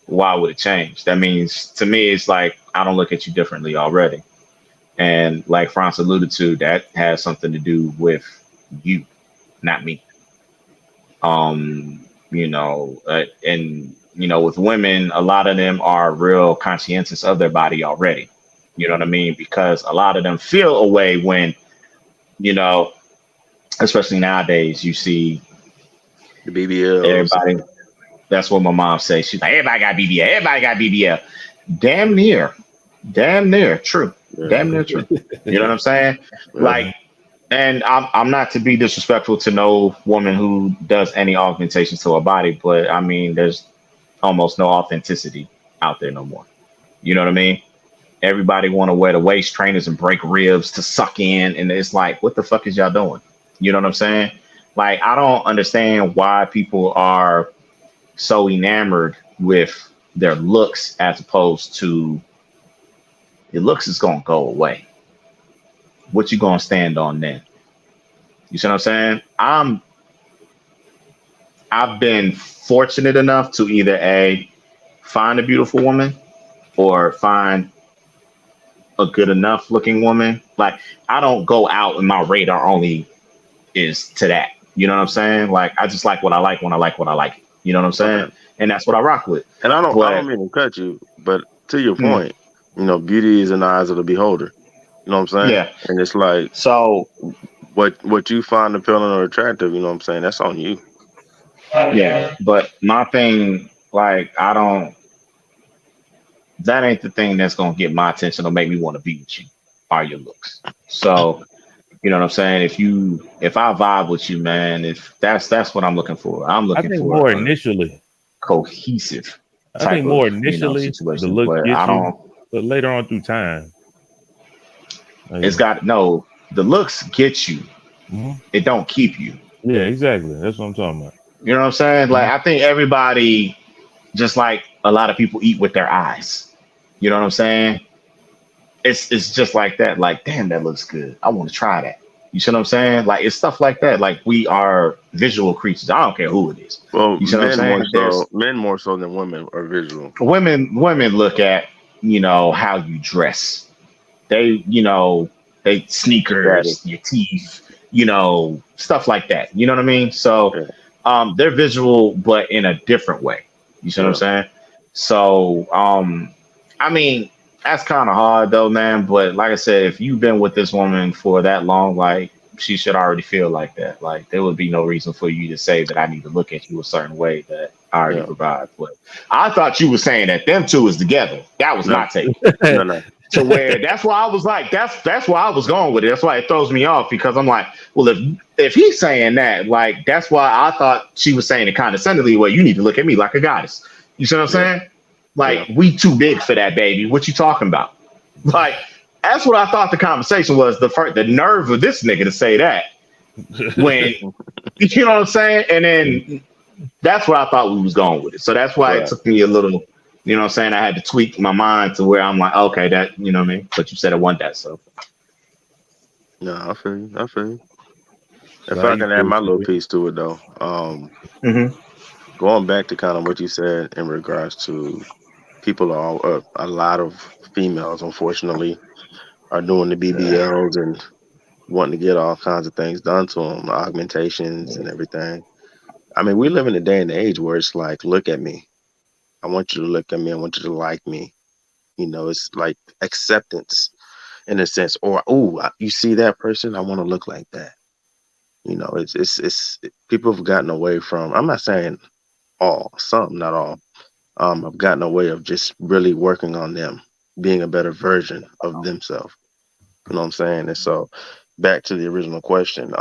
Why would it change? That means to me, it's like I don't look at you differently already. And like Franz alluded to, that has something to do with you, not me. And with women, a lot of them are real conscientious of their body already. You know what I mean? Because a lot of them feel a way when, you know, especially nowadays, you see The BBLs. everybody. That's what my mom says. She's like, everybody got BBL. Everybody got BBL. Damn near, damn near true. Damn near true. You know what I'm saying? Like, and I'm not to be disrespectful to no woman who does any augmentations to her body, but I mean, there's almost no authenticity out there no more. You know what I mean? Everybody want to wear the waist trainers and break ribs to suck in, and it's like, what the fuck is y'all doing? You know what I'm saying? Like, I don't understand why people are so enamored with their looks as opposed to your looks is gonna go away. What you gonna stand on then? You see what I'm saying? I've been fortunate enough to either A, find a beautiful woman or find a good enough looking woman. Like I don't go out and my radar only is to that. You know what I'm saying? Like I just like what I like when I like what I like. You know what I'm saying? Okay. And that's what I rock with. And I don't But mean to cut you, but to your point, beauty is in the eyes of the beholder. You know what I'm saying? yeah. And it's like So what you find appealing or attractive, you know what I'm saying? That's on you. yeah, but my thing, like I don't that ain't the thing that's gonna get my attention or make me want to be with you are your looks. So you know what I'm saying? If I vibe with you, man, if that's what I'm looking for. I'm I looking think for more a initially. cohesive I type think of more initially the situation. looks But get I you, don't but later on through time, it's got no the looks get you. Mhm. It don't keep you. Yeah, exactly. That's what I'm talking about. You know what I'm saying? Like Mhm. I think everybody just like a lot of people eat with their eyes. You know what I'm saying? it's just like that. Like, damn, that looks good. I want to try that. You see what I'm saying? Like, it's stuff like that. Like, we are visual creatures. I don't care who it is. Well, You see what I'm saying? There's men more so than women are visual. women look at, how you dress. They, they Static. sneakers, your teeth, stuff like that. You know what I mean? So Yeah, they're visual, but in a different way. You see what I'm yeah, saying? So I mean, that's kind of hard though, man. But like I said, if you've been with this woman for that long, like she should already feel like that. Like there would be no reason for you to say that I need to look at you a certain way that I already yeah. provide. But I thought you were saying that them two is together. That was No, my take. no. To where that's why I was like, that's why I was going with it. That's why it throws me off because I'm like, well, if he's saying that, like that's why I thought she was saying it condescendingly. Well, you need to look at me like a goddess. You see what I'm Yeah, saying? Like yeah. we too big for that, baby. What you talking about? Like that's what I thought the conversation was. The nerve of this nigga to say that when you know what I'm saying, and then that's where I thought we was going with it. So that's why it Right. took me a little, you know what I'm saying? I had to tweak my mind to where I'm like, okay, that, you know what I mean? But you said I want that, so. No, I feel you. I feel you. If Nah, I you can add good, my little Joey. piece to it though, Mm-hmm. going back to kind of what you said in regards to people are a lot of females, unfortunately, are doing the BBLs and wanting to get all kinds of things done to them, augmentations and everything. I mean, we live in a day and age where it's like, look at me. I want you to look at me. I want you to like me. It's like acceptance in a sense. Or, oh, you see that person? I want to look like that. People have gotten away from. I'm not saying all, some, not all. Have gotten away of just really working on them, being a better version of themselves. You know what I'm saying? And so, back to the original question.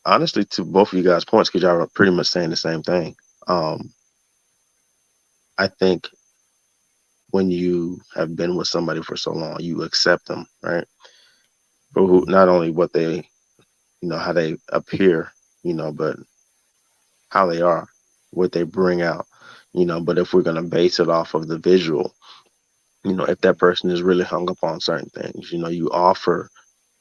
Honestly, to both of you guys' points, because y'all are pretty much saying the same thing. Um, I think when you have been with somebody for so long, you accept them, right? For who, not only what they, how they appear, but how they are, what they bring out, But if we're gonna base it off of the visual, if that person is really hung up on certain things, you offer,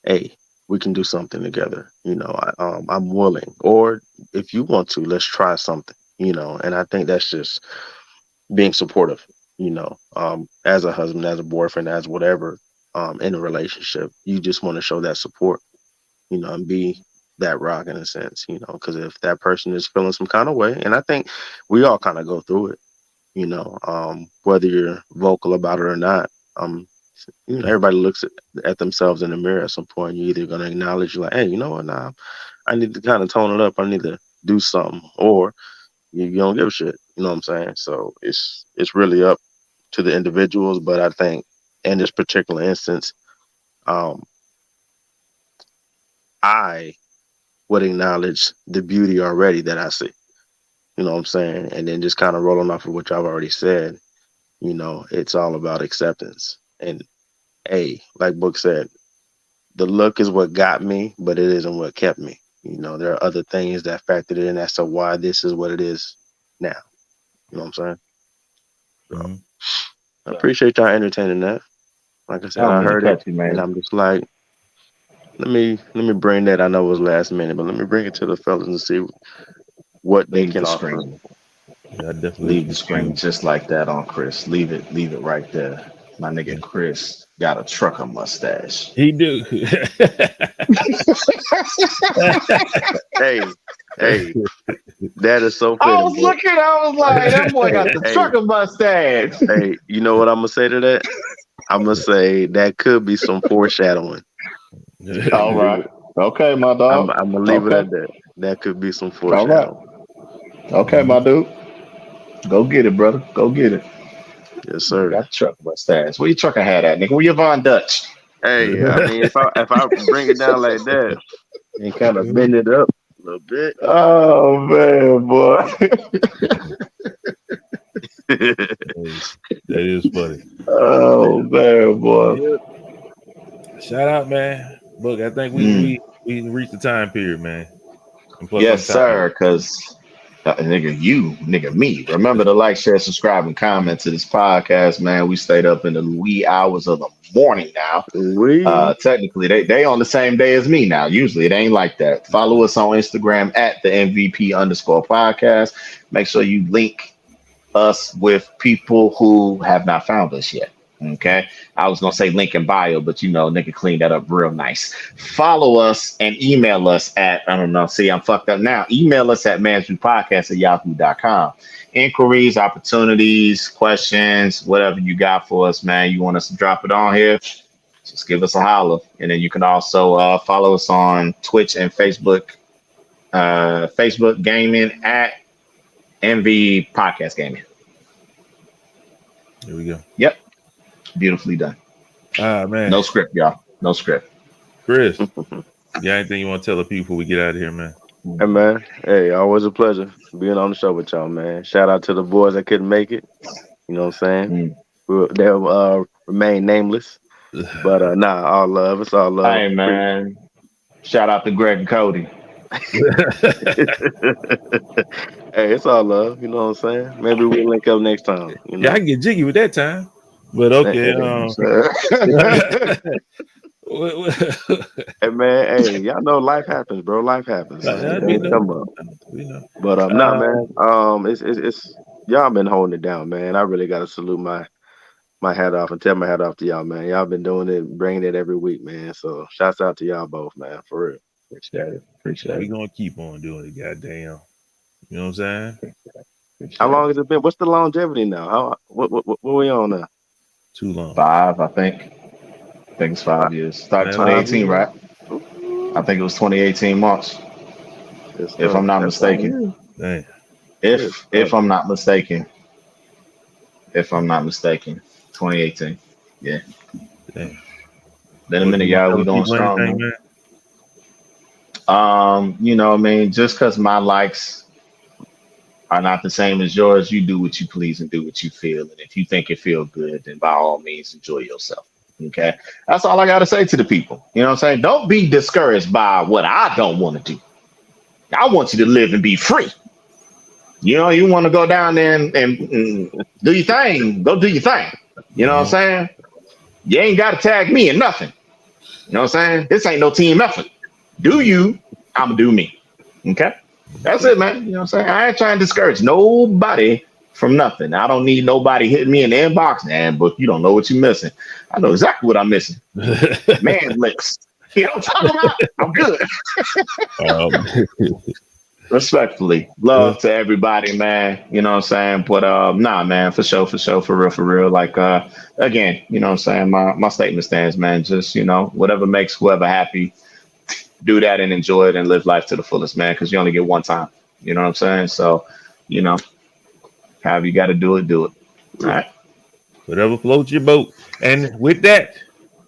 hey, we can do something together. I'm willing, or if you want to, let's try something. And I think that's just being supportive, as a husband, as a boyfriend, as whatever, in a relationship. You just want to show that support, and be that rock in a sense, because if that person is feeling some kind of way, and I think we all kind of go through it, whether you're vocal about it or not, everybody looks at themselves in the mirror at some point. You're either going to acknowledge, like, hey, you know what, now I need to kind of tone it up. I need to do something, or you don't give a shit. You know what I'm saying? So it's really up to the individuals. But I think in this particular instance, um, I would acknowledge the beauty already that I see. You know what I'm saying? And then just kind of rolling off of what y'all already said, it's all about acceptance. And like Book said, the look is what got me, but it isn't what kept me. There are other things that factored in as to why this is what it is now. You know what I'm saying? So Mhm. I appreciate y'all entertaining that. Like I said, I don't I mean to heard it, cut you, and man. I'm just like, let me bring that. I know it was last minute, but let me bring it to the fellas and see what they Leave can the offer. screen. Yeah, I definitely Leave the appreciate screen just like that on Chris. Leave it right there. My nigga it. Chris got a trucker mustache. He do. Hey, hey, that is so I fitting, was boy. looking, I was like, that boy got the Hey, trucker mustache. hey, you know what I'm gonna say to that? I'm gonna say that could be some foreshadowing. I'm All gonna leave right. it. Okay, my I'm, dog. I'm gonna leave it Okay. at that. That could be some All right. foreshadowing. Okay, my dude. Go get it, brother. Go get it. Yes, You sir. got the trucker mustache. Where your trucker hat at, nigga? Where your Von Dutch? Hey, I mean, if I bring it down like that and kind of bend it up a little bit. Oh man, boy. Hey, that is funny. Oh man, boy. Yeah. Shout out, man. Look, I think we Mm. we we reached the time period, man. And plus, I'm Yes, tired. sir. Cause Nigga, me. Remember to like, share, subscribe, and comment to this podcast, man. We stayed up in the wee hours of the morning now. Technically, they on the same day as me now. Usually, it ain't like that. Follow us on Instagram at the MVP_podcast. Make sure you link us with people who have not found us yet. Okay. I was gonna say link in bio, but nigga cleaned that up real nice. Follow us and email us at, I don't know. See, I'm fucked up now. Email us at mansviewpodcast@yahoo.com. Inquiries, opportunities, questions, whatever you got for us, man. You want us to drop it on here? Just give us a holler. And then you can also follow us on Twitch and Facebook. Facebook gaming at MV Podcast Gaming. There we go. Yep. Beautifully done. Man. No script, y'all. No script. Chris, you got anything you want to tell the people before we get out of here, man? Hey, man. Hey, always a pleasure being on the show with y'all, man. Shout out to the boys that couldn't make it. You know what I'm saying? They'll remain nameless. But all love. It's all love. Hey, man. Shout out to Greg and Cody. Hey, it's all love. You know what I'm saying? Maybe we'll link up next time. Yeah, I can get jiggy with that time. But okay. Hey, man. Hey, y'all know life happens, bro. Life happens. We know. But nah, man. It's y'all been holding it down, man. I really got to salute my hat off and tell my hat off to y'all, man. Y'all been doing it, bringing it every week, man. So shouts out to y'all both, man. For real. Appreciate it. We're gonna keep on doing it, goddamn. You know what I'm saying? How long has it been? What's the longevity now? What we on now? Too long. 5, I think. I think it's 5 years. Started 2018, right? I think it was 2018 March. If I'm not mistaken. Dang. If I'm not mistaken. 2018. Yeah. Dang. Been a minute, y'all. We going strong. Man? I mean, just because my likes are not the same as yours, you do what you please and do what you feel. And if you think it feel good, then by all means enjoy yourself. Okay. That's all I gotta say to the people. You know what I'm saying? Don't be discouraged by what I don't want to do. I want you to live and be free. You want to go down there and do your thing. Go do your thing. You know what I'm saying? You ain't got to tag me in nothing. You know what I'm saying? This ain't no team effort. Do you? I'm going to do me. Okay? That's it, man. You know what I'm saying? I ain't trying to discourage nobody from nothing. I don't need nobody hitting me in the inbox. Man, but you don't know what you're missing. I know exactly what I'm missing. Man lips. You know what I'm talking about? I'm good. Respectfully. Love to everybody, man. You know what I'm saying? But nah, man, for sure, for real. Like again, you know what I'm saying? My statement stands, man. Just, whatever makes whoever happy, do that and enjoy it and live life to the fullest, man, because you only get one time. You know what I'm saying? So, however you got to do it, do it. All right. Whatever floats your boat. And with that,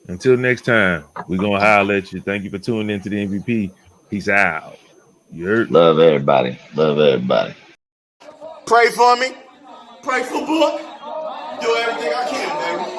until next time, we're going to holler at you. Thank you for tuning into the MVP. Peace out. You heard? Love everybody. Pray for me. Pray for Book. Do everything I can, baby.